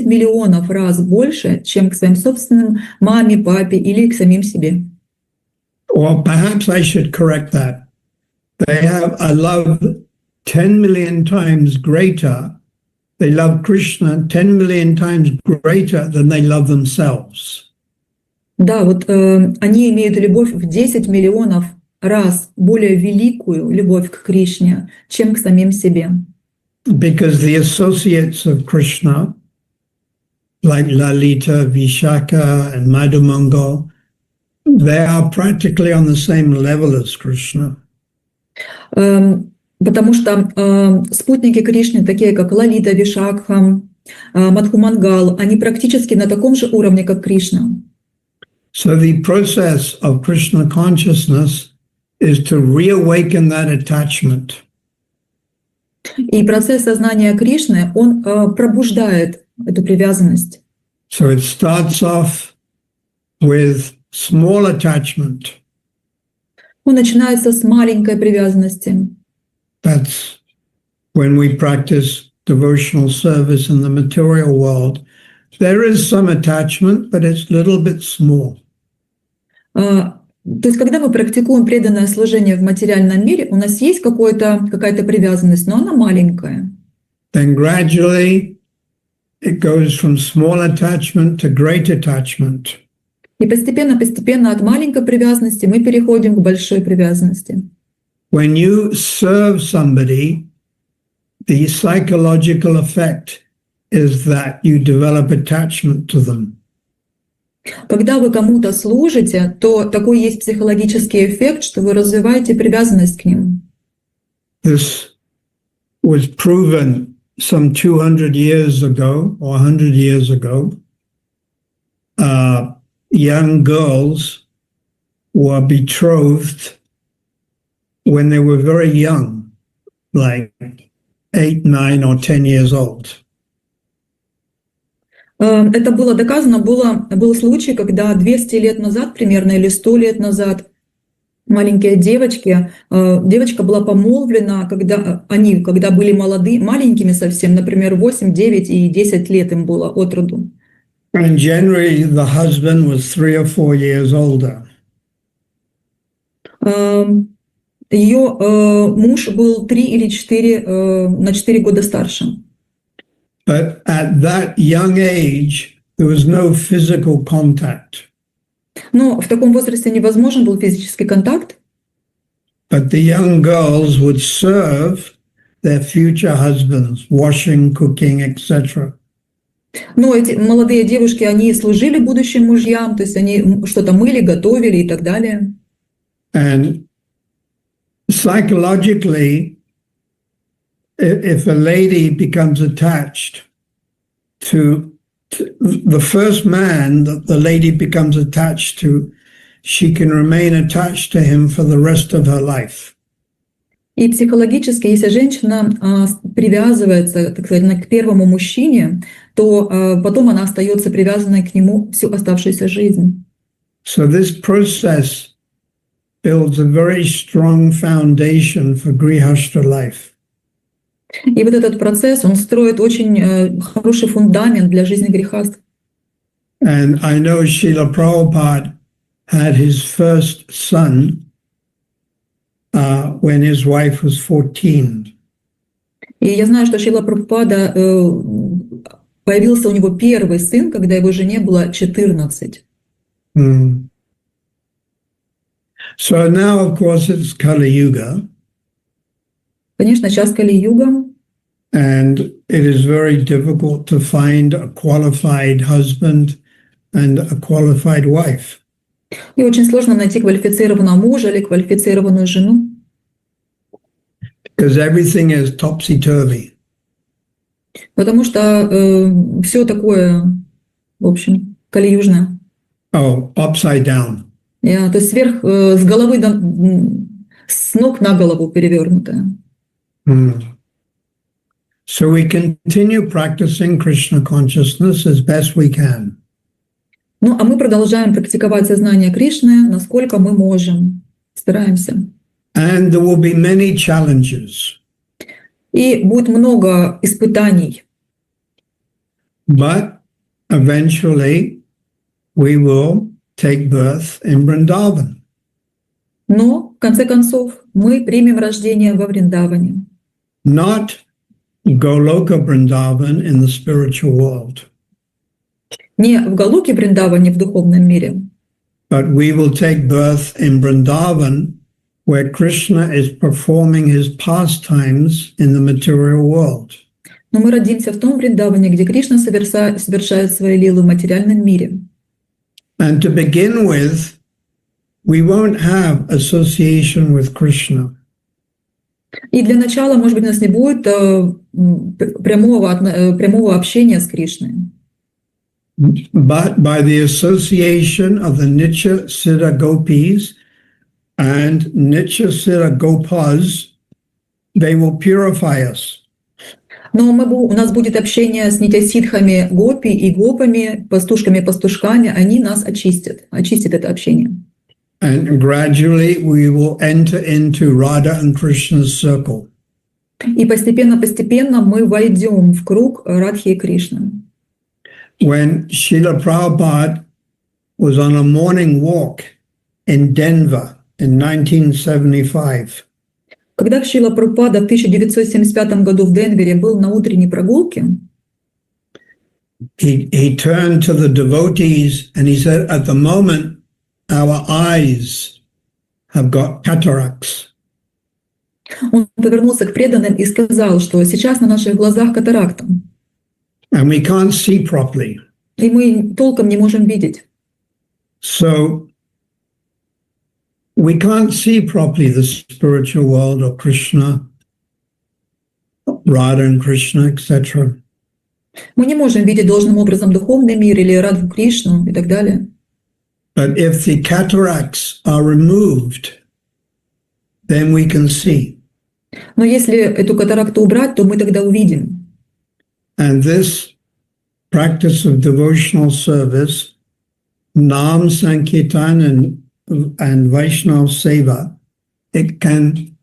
миллионов раз больше, чем к своим собственным маме, папе или к самим себе. Or perhaps I should correct that. They have a love 10 million times greater. They love Krishna 10 million times greater than they love themselves. Да, вот они имеют любовь в 10 миллионов раз более великую любовь к Кришне, чем к самим себе. Because the associates of Krishna, like Lalita, Vishaka, and Madhumangal, they are practically on the same level as Krishna. Потому что спутники Кришны, такие как Лалита, Вишакха, Мадхумангал, они практически на таком же уровне, как Кришна. So the process of Krishna consciousness is to reawaken that attachment. И процесс сознания Кришны, он пробуждает эту привязанность. So it starts off with small attachment. Он начинается с маленькой привязанности. That's when we practice devotional service in the material world. There is some attachment, but it's a little bit small. То есть, когда мы практикуем преданное служение в материальном мире, у нас есть какая-то привязанность, но она маленькая. Then gradually it goes from small attachment to great attachment. И постепенно от маленькой привязанности мы переходим к большой привязанности. When you serve somebody, the psychological effect is that you develop attachment to them. Когда вы кому-то служите, то такой есть психологический эффект, что вы развиваете привязанность к ним. This was proven some 200 years ago or 100 years ago. Young girls were betrothed when they were very young, like 8, 9, or 10 years old. Это было доказано, был случай, когда 200 лет назад примерно или 100 лет назад маленькие девочки, девочка была помолвлена, когда были маленькими совсем, например, 8, 9 и 10 лет им было от роду. And generally the husband was 3 or 4 years older. Ее муж был 3 или 4, на 4 года старше. But at that young age, there was no physical contact. Но в таком возрасте невозможен был физический контакт. But the young girls would serve their future husbands, washing, cooking, etc. Но эти молодые девушки, они служили будущим мужьям, то есть они что-то мыли, готовили и так далее. And psychologically, if a lady becomes attached to the first man that the lady becomes attached to, she can remain attached to him for the rest of her life. И психологически, если женщина привязывается, так сказать, к первому мужчине, то потом она остается привязанной к нему всю оставшуюся жизнь. So this process builds a very strong foundation for Grihastha life. И вот этот процесс, он строит очень хороший фундамент для жизни грехаст. And I know Srila Prabhupada had his first son when his wife was 14. И я знаю, что Шрила Прабхупада появился у него первый сын, когда его жене было 14. So now, of course, it's Kali Yuga. Конечно, сейчас Кали-юга, And it is very difficult to find a qualified husband and a qualified wife. и очень сложно найти квалифицированного мужа или квалифицированную жену, Because everything is topsy-turvy. потому что все такое, в общем, кали-южное. Oh, upside down. То есть с головы с ног на голову перевернутое. So we continue practicing Krishna consciousness as best we can. Ну, а мы продолжаем практиковать сознание Кришны, насколько мы можем. Стараемся. And there will be many challenges. И будет много испытаний. But eventually we will take birth in Vrindavan. Но, в конце концов, мы примем рождение во Вриндаване. Not Goloka Vrindavan in the spiritual world. Не в Галоке Вриндаване в духовном мире, But we will take birth in Vrindavan, where Krishna is performing his pastimes in the material world. но мы родимся в том Вриндаване, где Кришна совершает свои лилы в материальном мире. And to begin with, we won't have association with Krishna. И для начала, может быть, у нас не будет прямого общения с Кришной. But by the association of the Nitya Siddha Gopis and Nitya Siddha Gopas, they will purify us. Но у нас будет общение с нитясидхами гопи и гопами, пастушками-пастушками, они нас очистят это общение. And gradually we will enter into Radha and Krishna's circle. И постепенно мы войдем в круг Радхи и Кришны. When Srila Prabhupada was on a morning walk in Denver in 1975, Когда Шрила Прабхупада в 1975 году в Денвере был на утренней прогулке, he turned to the devotees and he said, at the moment, our eyes have got cataracts. он повернулся к преданным и сказал, что сейчас на наших глазах катаракта, And we can't see properly. и мы толком не можем видеть. So we can't see properly the spiritual world or Krishna, Radha and Krishna, etc. Мы не можем видеть должным образом духовный мир или Радху Кришну и так далее. But if the cataracts are removed, then we can see. Но если эту катаракту убрать, то мы тогда увидим. And this practice of devotional service, Nam Sankirtan and Vaishnava Seva, it can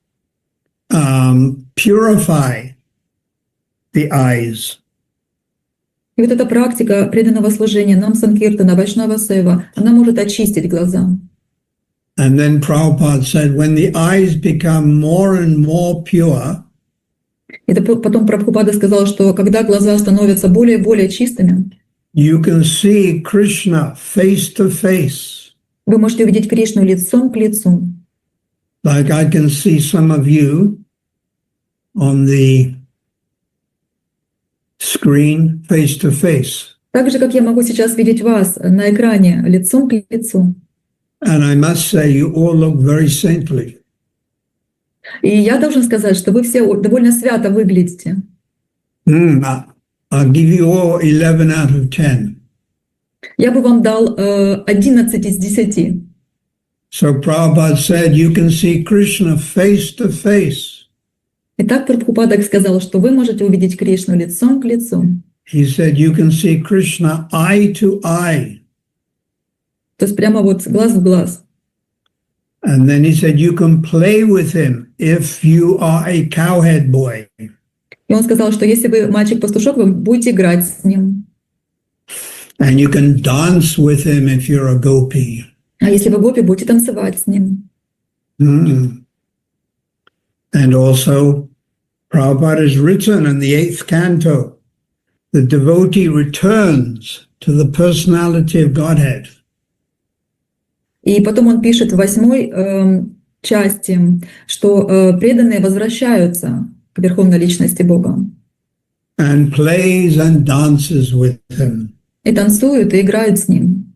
purify the eyes. И вот эта практика преданного служения нам Санкиртана, Вайшнава Сева, она может очистить глаза. And then Prabhupada said, when the eyes become more and more pure, И потом Прабхупада сказал, что когда глаза становятся более и более чистыми, you can see Krishna face to face. вы можете увидеть Кришну лицом к лицу. Like I can see some of you on the screen face to face. Так же, как я могу сейчас видеть вас на экране лицом к лицу. And I must say, you all look very saintly. И я должен сказать, что вы все довольно свято выглядите. I'll give you all 11 out of 10. Я бы вам дал 11 из 10. So Prabhupada said, you can see Krishna face to face. Итак, Прабхупада сказал, что вы можете увидеть Кришну лицом к лицу. He said, you can see Krishna eye to eye. То есть прямо вот глаз в глаз. And then he said, you can play with him if you are a cowhead boy. И он сказал, что если вы мальчик-пастушок, вы будете играть с ним. And you can dance with him if you're a gopi. А если вы гопи, будете танцевать с ним. And also, Prabhupada has written in the 8th canto, the devotee returns to the personality of Godhead. И потом он пишет в 8 части, что преданные возвращаются к Верховной Личности Бога. And plays and dances with him. И танцуют, и играют с Ним.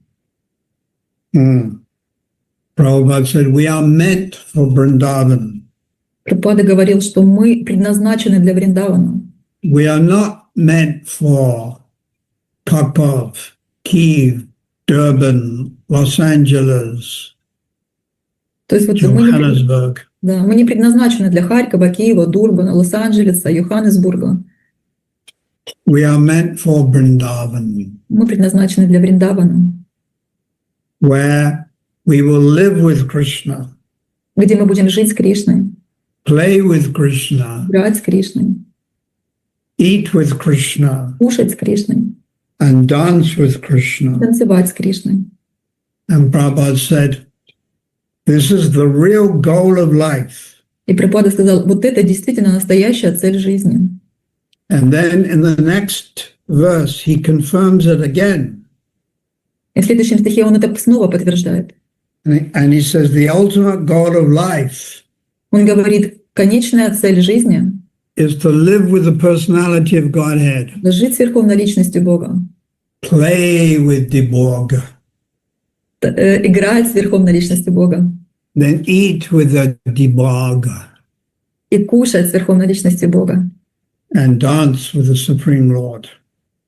Prabhupada said, we are meant for Vrindavan. Прабхупада говорил, что мы предназначены для Вриндавана. We are not meant for Kharkov, Kiev, Durban, Los Angeles, То есть вот Johannesburg. мы не предназначены для Харькова, Киева, Дурбана, Лос-Анджелеса, Йоханнесбурга. We are meant for Vrindavan, Мы предназначены для Вриндавана, where we will live with Krishna, где мы будем жить с Кришной, play with Krishna, играть с Кришной, eat with Krishna, кушать с Кришной, and dance with Krishna. танцевать с Кришной. And Prabhupada said, this is the real goal of life. И Прабхупада сказал, вот это действительно настоящая цель жизни. And then in the next verse, he confirms it again. И в следующем стихе он это снова подтверждает. And he says, the ultimate goal of life Он говорит, конечная цель жизни is to live with the personality of Godhead, — жить с Верховной Личностью Бога, play with the Borg, играть с Верховной Личностью Бога then eat with the Borg, и кушать с Верховной Личностью Бога and dance with the Supreme Lord.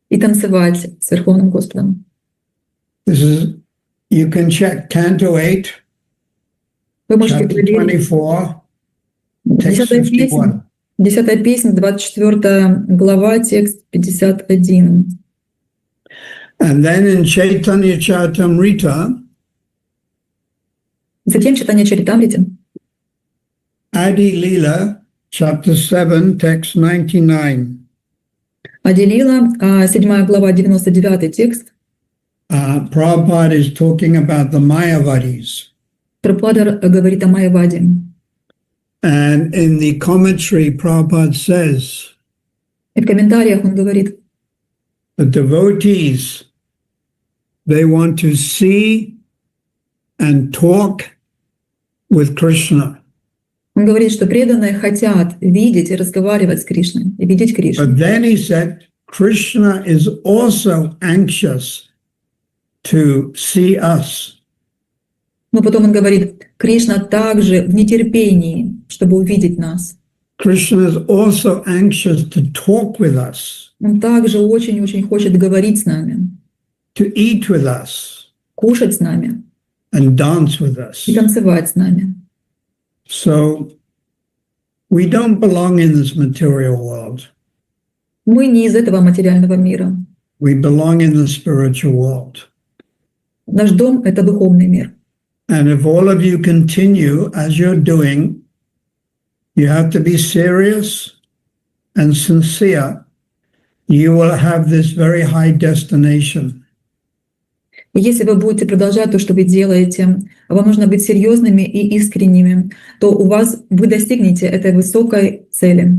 и танцевать с Верховным Господом. This is, you can check Canto 8, Вы можете chapter проверить 24, text 51. 10 песнь, 24 глава, текст 51. And then in Chaitanya Charitamrita, Затем читание Чаритамрити, Adi Lila, chapter 7, text 99. Ади-лила, 7 глава, 99 текст. Prabhupada is talking about the Mayavadis. Прабхупада говорит о Майяваде. And in the commentary, Prabhupada says, И в комментариях он говорит, the devotees, they want to see and talk with Krishna. он говорит, что преданные хотят видеть и разговаривать с Кришной, и видеть Кришну. But then he said, Krishna is also anxious to see us. Но потом он говорит, Кришна также в нетерпении, чтобы увидеть нас. Krishna is also anxious to talk with us, Он также очень-очень хочет говорить с нами, to eat with us, кушать с нами and dance with us. и танцевать с нами. So we don't belong in this material world. Мы не из этого материального мира. We belong in the spiritual world. Наш дом — это духовный мир. And if all of you continue as you're doing, you have to be serious and sincere. You will have this very high destination. И если вы будете продолжать то, что вы делаете, вам нужно быть серьезными и искренними, то вы достигнете этой высокой цели.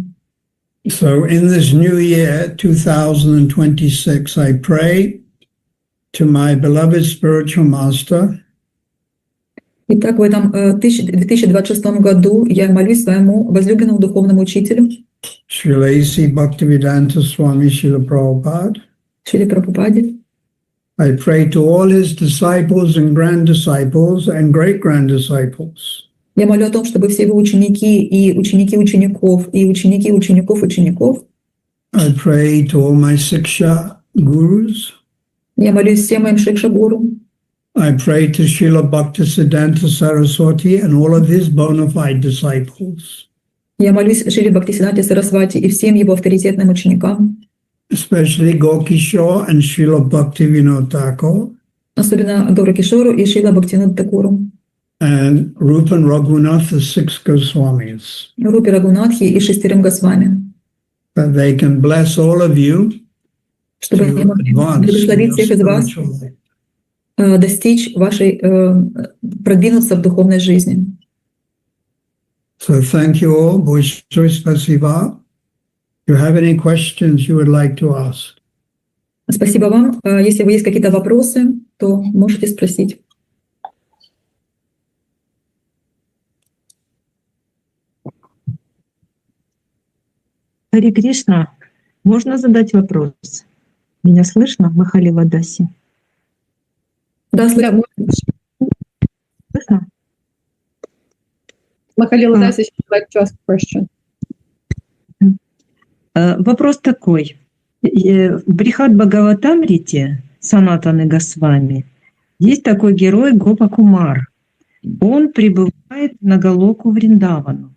So in this new year, 2026, I pray to my beloved spiritual master, Итак, в этом 2026 году я молюсь своему возлюбленному духовному учителю Srila A.C. Bhaktivedanta Swami Srila Prabhupada. Шриле Прабхупаде. I pray to all his disciples and grand disciples and great-grand disciples. Я молю о том, чтобы все его ученики и ученики учеников, и ученики учеников учеников. I pray to all my Siksha gurus. Я молюсь всем моим Шикша-гуру. I pray to Srila Bhaktisiddhanta Saraswati and all of his bona fide disciples, Я молюсь Шриле Бхактисиддханте Сарасвати и всем его авторитетным ученикам, especially Gokishore and Srila Bhaktivinoda Thakur, особенно Гаура Кишору и Шрила Бхактивинода Такуру, and Rupan Raghunath, the six Goswamis, Рупи Рагунатхи и шестерым Госвами, that they can bless all of you чтобы они to могли advance in благословить your всех из вас, spiritual life. достичь вашей, продвинуться в духовной жизни. So thank you all. Большое спасибо. Do you have any questions you would like to ask? Спасибо вам. Если есть какие-то вопросы, то можете спросить. Харе Кришна, можно задать вопрос? Меня слышно, Махалила Даси? Да, слышно. Слышно? Махалила Даси, would like to ask a question. Вопрос такой. В Брихат Бхагаватамрите Санатаны Госвами есть такой герой Гопа Кумар. Он прибывает на Галоку Вриндавану.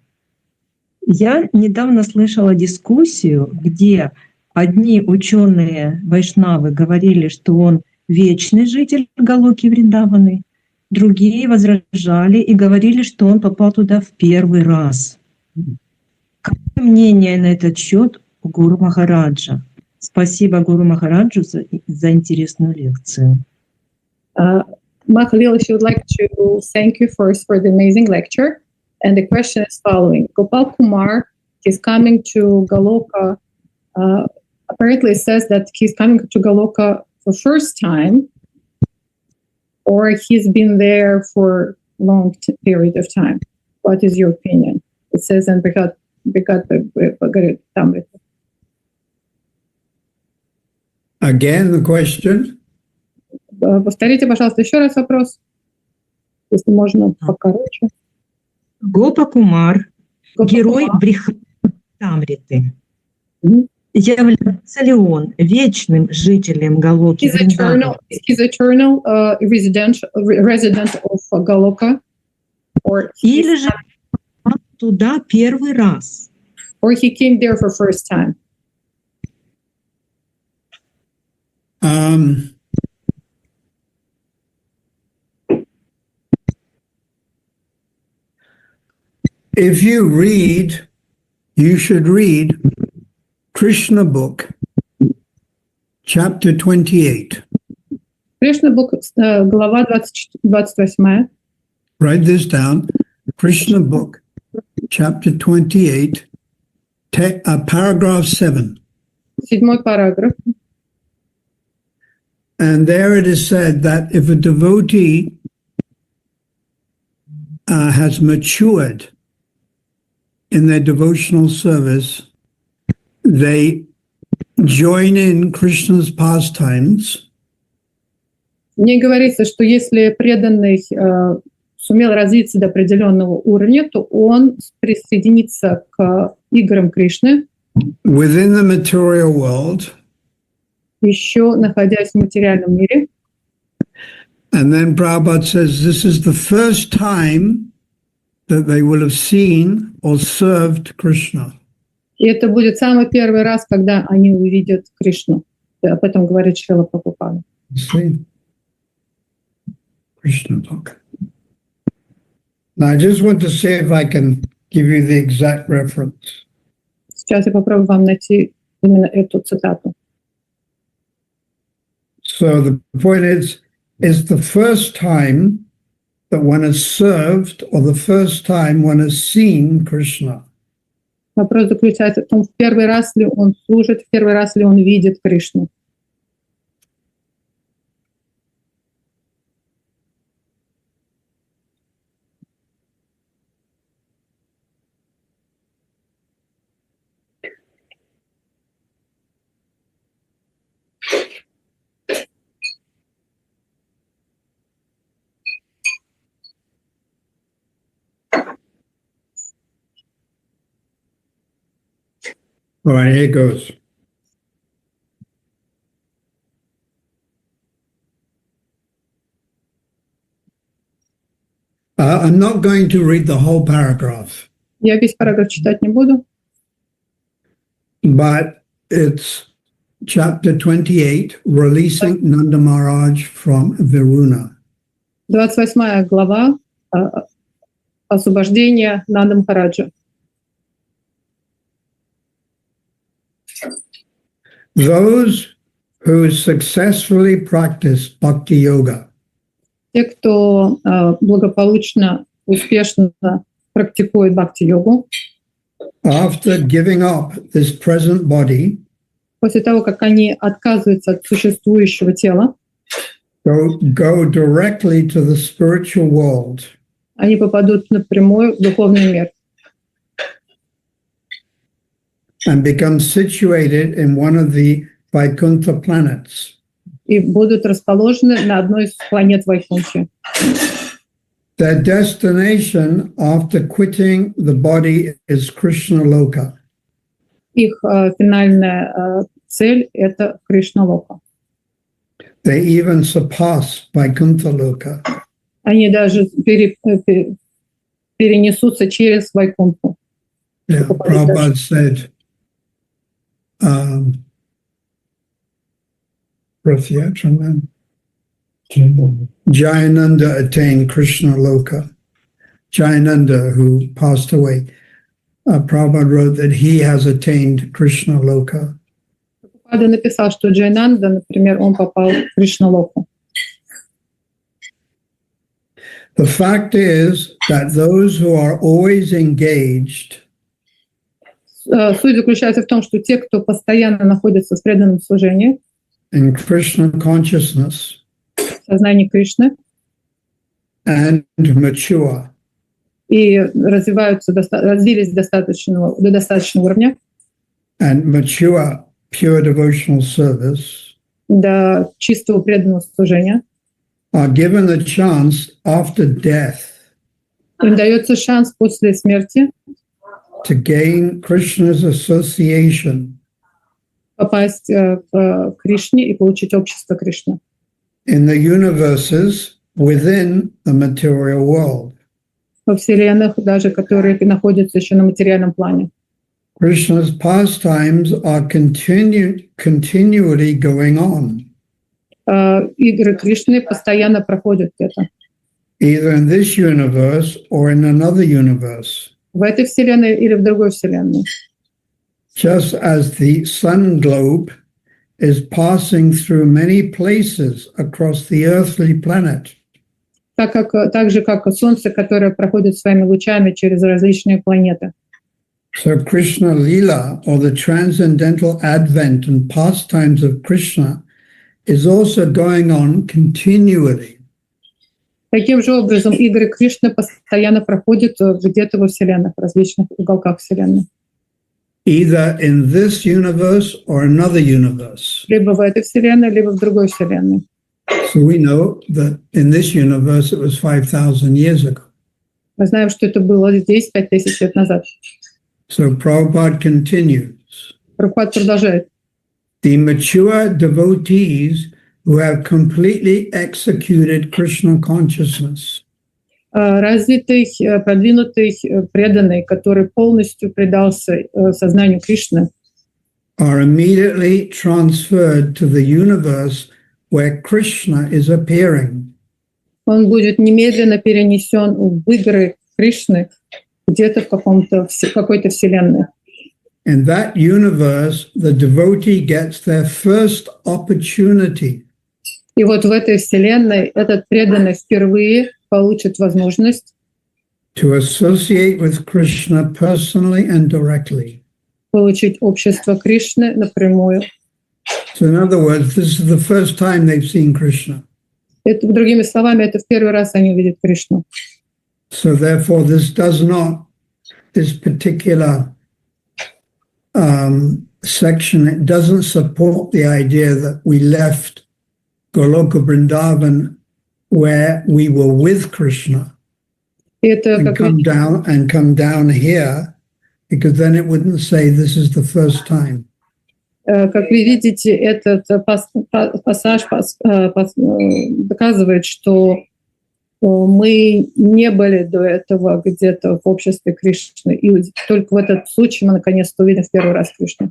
Я недавно слышала дискуссию, где одни ученые вайшнавы говорили, что он вечный житель Галоки Вриндаваны, другие возражали и говорили, что он попал туда в первый раз. Какое мнение на этот счет у Гуру Махараджа? Спасибо Гуру Махараджу за интересную лекцию. Mahalila, she would like to thank you first for the amazing lecture. And the question is following. Gopal Kumar is coming to Galoka. Apparently it says that he's coming to Galoka for first time, or he's been there for long period of time. What is your opinion? It says in Brihad Bhagavatamrita. Again, the question. Повторите, пожалуйста, еще раз вопрос, если можно покороче. Гопа Кумар, герой Брихат Бхагаватамриты. Является ли он вечным жителем Галоки Вриндавана? He's eternal resident of Galoka, Или же он туда первый раз? or he came there for first time? If you should read Krishna book, chapter 28. Krishna book, глава 28. Write this down. Krishna book, chapter 28, paragraph 7. 7 параграф. And there it is said that if a devotee has matured in their devotional service, they join in Krishna's pastimes. В ней говорится, что если преданный сумел развиться до определенного уровня, то он присоединится к играм Кришны. Within the material world. Еще находясь в материальном мире. And then Prabhupada says this is the first time that they will have seen or served Krishna. И это будет самый первый раз, когда они увидят Кришну. Об этом говорит Шрила Прабхупада. Krishna book. Now I just want to see if I can give you the exact reference. Сейчас я попробую вам найти именно эту цитату. So the point is, it's the first time that one has served, or the first time one has seen Krishna. Вопрос заключается в том, в первый раз ли он служит, в первый раз ли он видит Кришну. All right, here goes. I'm not going to read the whole paragraph. Я весь параграф читать не буду. But it's chapter 28, releasing Nanda Maharaj from Varuna. 28 глава освобождение Нанды Махараджа. Those who successfully practice bhakti yoga. Те, кто благополучно, успешно практикуют бхакти-йогу, after giving up this present body, после того, как они отказываются от существующего тела, go directly to the spiritual world. они попадут напрямую в духовный мир And become situated in one of the Vaikuntha planets. и будут расположены на одной из планет Вайкунхи. Their destination after quitting the body is Krishna Loka. Их финальная цель — это Кришна-лока. They even surpass Vaikuntha Loka. Они даже перенесутся через Вайкунху. Yeah, Prabhupada said, Jayananda attained Krishna Loka. Jayananda, who passed away, Prabhupada wrote that he has attained Krishna Loka. Прабхупада написал, что Джайнанда, например, он попал в Кришна-локу. The fact is that those who are always engaged Суть заключается в том, что те, кто постоянно находится в преданном служении, in Krishna consciousness в сознании Кришны, and mature, и развились до достаточного уровня, and mature pure devotional service, до чистого преданного служения, are given a chance after death им дается шанс после смерти to gain Krishna's association попасть к Кришне и получить общество Кришны in the universes within the material world. во вселенных, даже которые находятся еще на материальном плане. Krishna's pastimes are continually going on, Игры Кришны постоянно проходят это. either in this universe or in another universe. В этой вселенной или в другой вселенной. Just as the sun globe is passing through many places across the earthly planet, Так же, как и Солнце, которое проходит своими лучами через различные планеты. so Krishna Lila, or the transcendental advent and pastimes of Krishna, is also going on continually. Таким же образом, игры Кришны постоянно проходят где-то во вселенных, в различных уголках вселенной. Either in this universe or another universe. Либо в этой вселенной, либо в другой вселенной. So we know that in this universe it was 5,000 years ago. Мы знаем, что это было здесь 5000 лет назад. So Prabhupada continues. Прабхупада продолжает. The mature devotees who have completely executed Krishna consciousness Развитый, продвинутый, преданный, который полностью предался сознанию Кришны, are immediately transferred to the universe where Krishna is appearing. он будет немедленно перенесен в игры Кришны где-то в какой-то вселенной. In that universe, the devotee gets their first opportunity И вот в этой вселенной этот преданный впервые получит возможность to associate with Krishna personally and directly. получить общество Кришны напрямую. So in other words, this is the first time they've seen Krishna. Это, другими словами, это в первый раз они увидят Кришну. So therefore, this particular section, it doesn't support the idea that we left Goloka Vrindavan where we were with Krishna Это, and как come down here, because then it wouldn't say this is the first time. Как вы видите, этот пассаж доказывает, что мы не были до этого где-то в обществе Кришны. И только в этот случай мы наконец-то увидим в первый раз Кришну.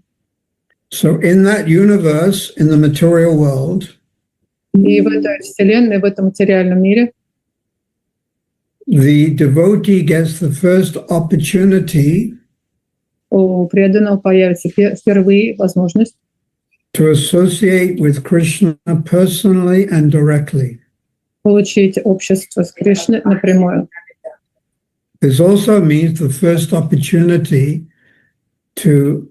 So in that universe, in the material world, И в этой вселенной, в этом материальном мире the devotee gets the first opportunity у преданного появится впервые возможность to associate with Krishna personally and directly. получить общество с Кришной напрямую. This also means the first opportunity to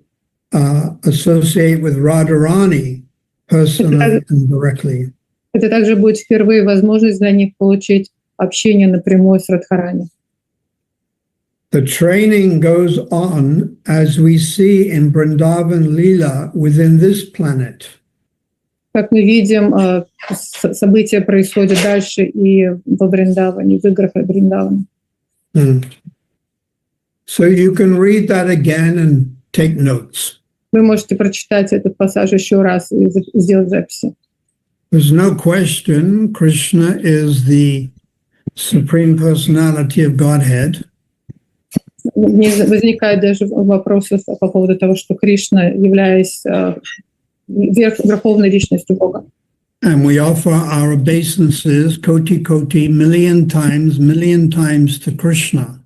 associate with Radharani personally and directly. Это также будет впервые возможность для них получить общение напрямую с Радхарани. The training goes on, as we see in Vrindavan Leela, within this planet. Как мы видим, события происходят дальше и во Вриндаване, в играх Вриндавана. So you can read that again and take notes. Вы можете прочитать этот пассаж еще раз и сделать записи. There's no question Krishna is the Supreme Personality of Godhead. Не возникает даже вопросов по поводу того, что Кришна является верховной личностью Бога. And we offer our obeisances, koti, million times to Krishna.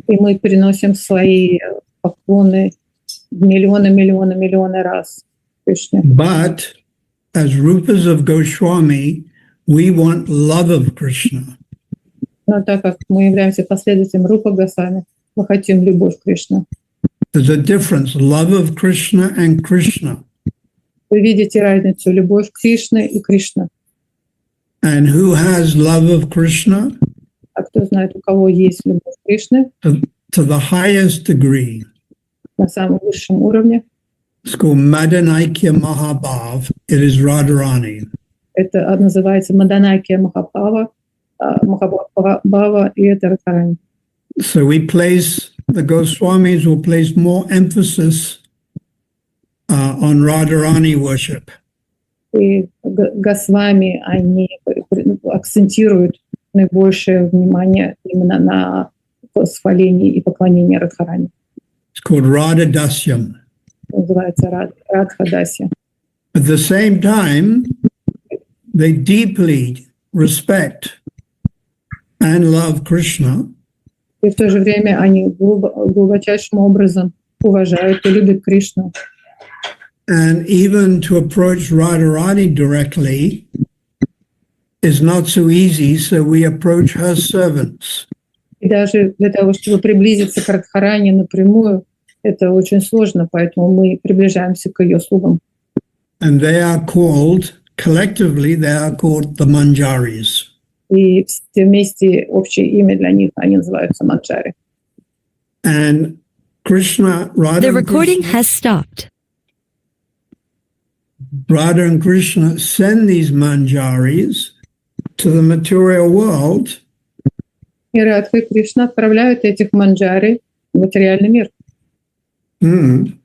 И мы переносим свои поклоны миллионы раз Кришне. But as Rupas of Goswami, we want love of Krishna. Но так как мы являемся последователем Рупа Госвами, мы хотим любовь Кришны. There's a difference, love of Krishna and Krishna. Вы видите разницу любовь Кришны и Кришна. And who has love of Krishna? А кто знает, у кого есть любовь Кришны To the highest degree. на самом высшем уровне? It's called Madanaikya Mahabhav. It is Radharani. Это называется Маданакия Махабхава, и это Радхарани. So the Goswamis will place more emphasis on Radharani worship. И Госвами, они акцентируют наибольшее внимание именно на восхвалении и поклонении Радхарани. It's called Radha Dasyam. Называется Радха-дасья. At the same time, they deeply respect and love Krishna. И в то же время они глубочайшим образом уважают и любят Кришну. And even to approach Radharani directly is not so easy, so we approach her servants. И даже для того, чтобы приблизиться к Радхарани напрямую, это очень сложно, поэтому мы приближаемся к ее слугам. And collectively, they are called the Manjaris. И все вместе общее имя для них, они называются манджари. And Radha The recording has stopped. Radha and Krishna send these manjaris to the material world. И Радха и Кришна отправляют этих манджари в материальный мир. And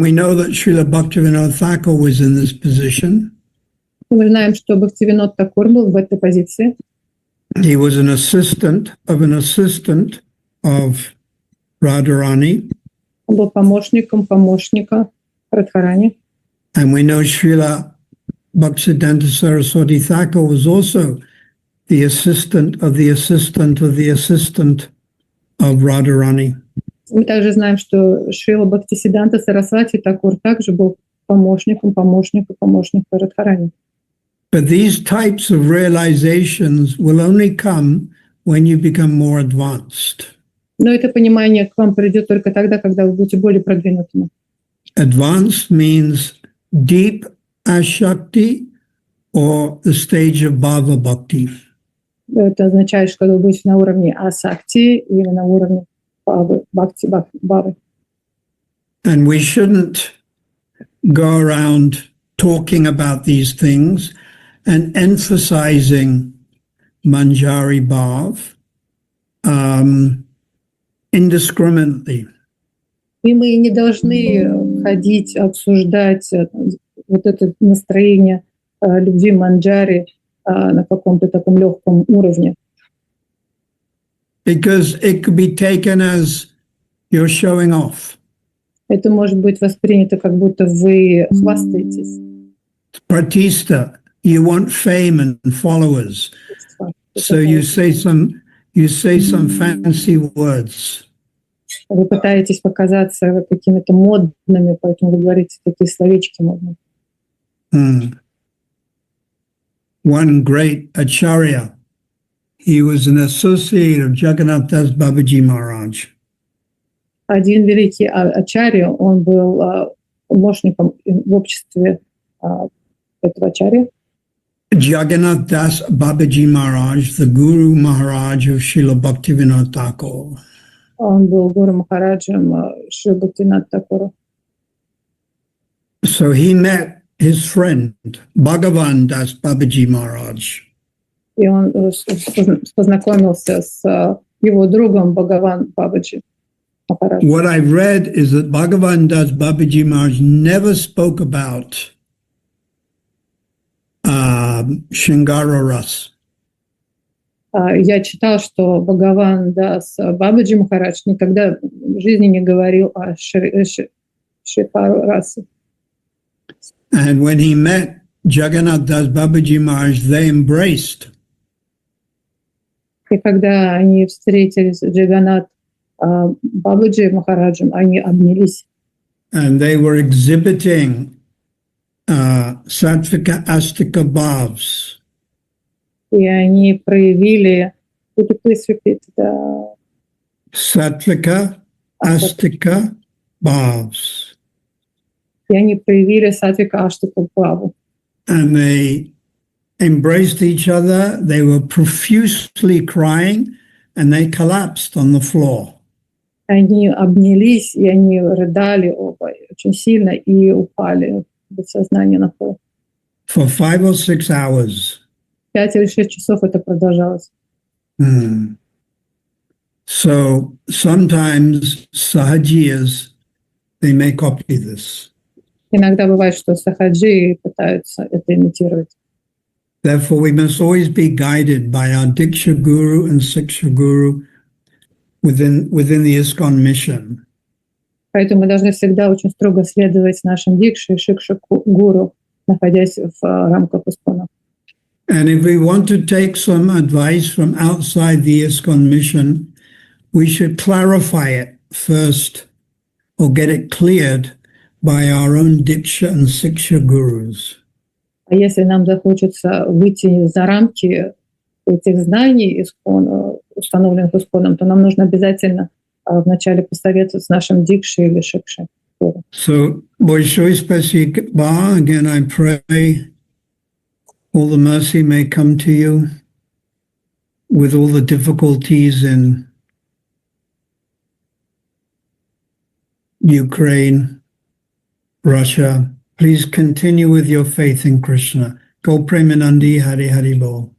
we know that Srila Bhaktivinoda Thakur was in this position. Мы знаем, что Бхактивинод Такур был в этой позиции. He was an assistant of Radharani. Он был помощником помощника Радхарани. And we know Srila Bhaktisiddhanta Saraswati Thakur was also the assistant of the assistant of the assistant of Radharani. Мы также знаем, что Шрила Бхактисиддханта Сарасвати Такур также был помощником помощника Радхарани. But these types of realizations will only come when you become more advanced. Но это понимание к вам придет только тогда, когда вы будете более продвинутыми. Advanced means deep ashakti or the stage of bhava bhakti. Это означает, что вы будете на уровне асакти или на уровне бхакти-бхавы. And we shouldn't go around talking about these things and emphasizing Manjari Bhav indiscriminately. И мы не должны ходить, обсуждать вот это настроение любви манджари на каком-то таком легком уровне. Because it could be taken as you're showing off. Это может быть воспринято, как будто вы хвастаетесь. Pratista, you want fame and followers. So you say some fancy words. Вы пытаетесь показаться какими-то модными, поэтому вы говорите такие словечки модные. One great acharya, He was an associate of Jagannath Das Babaji Maharaj. Один великий ачарья, он был помощником в обществе этого ачарья. Jagannath Das Babaji Maharaj, the Guru Maharaj of Srila Bhaktivinoda Thakur. Он был гуру Махараджем Шри Бхактивинода Thakura. So he met his friend, Bhagavan Das Babaji Maharaj. И он познакомился с его другом Бхагаван Бабаджи Махарадж. What I've read is that Bhagavan Das Babaji Maharaj never spoke about Shingara Ras. Я читал, что Бхагаван Дас Бабаджи Махарадж никогда в жизни не говорил о Шрипару расе. And when he met Jagannath Das Babaji Maharaj, they embraced. И когда они встретились с Джаганнат Бабаджи Махараджем, они обнялись. And they were exhibiting Sattvika Astika Bhavs. И они проявили... Could you please repeat the... Sattvika Astika Bhavs. И они проявили Сатвика Аштаку Бхаву. And they embraced each other. They were profusely crying and they collapsed on the floor. Они обнялись, и они рыдали оба очень сильно и упали без сознания на пол. For 5 or 6 hours. 5 или 6 часов это продолжалось. So sometimes sahajiyas, they may copy this. Иногда бывает, что сахаджи пытаются это имитировать. Therefore, we must always be guided by our Diksha Guru and Siksha Guru within the ISKCON mission. Поэтому мы должны всегда очень строго следовать нашим дикше и шикша гуру, находясь в рамках ISKCON. And if we want to take some advice from outside the ISKCON mission, we should clarify it first or get it cleared by our own Diksha and Siksha Gurus. А если нам захочется выйти за рамки этих знаний, установленных ISKCON, то нам нужно обязательно вначале посоветовать с нашим дикшей или шикшей. So, Большое спасибо. Again, I pray all the mercy may come to you with all the difficulties in Ukraine, Russia. Please continue with your faith in Krishna. Go Premanandi Hari Hari Bol.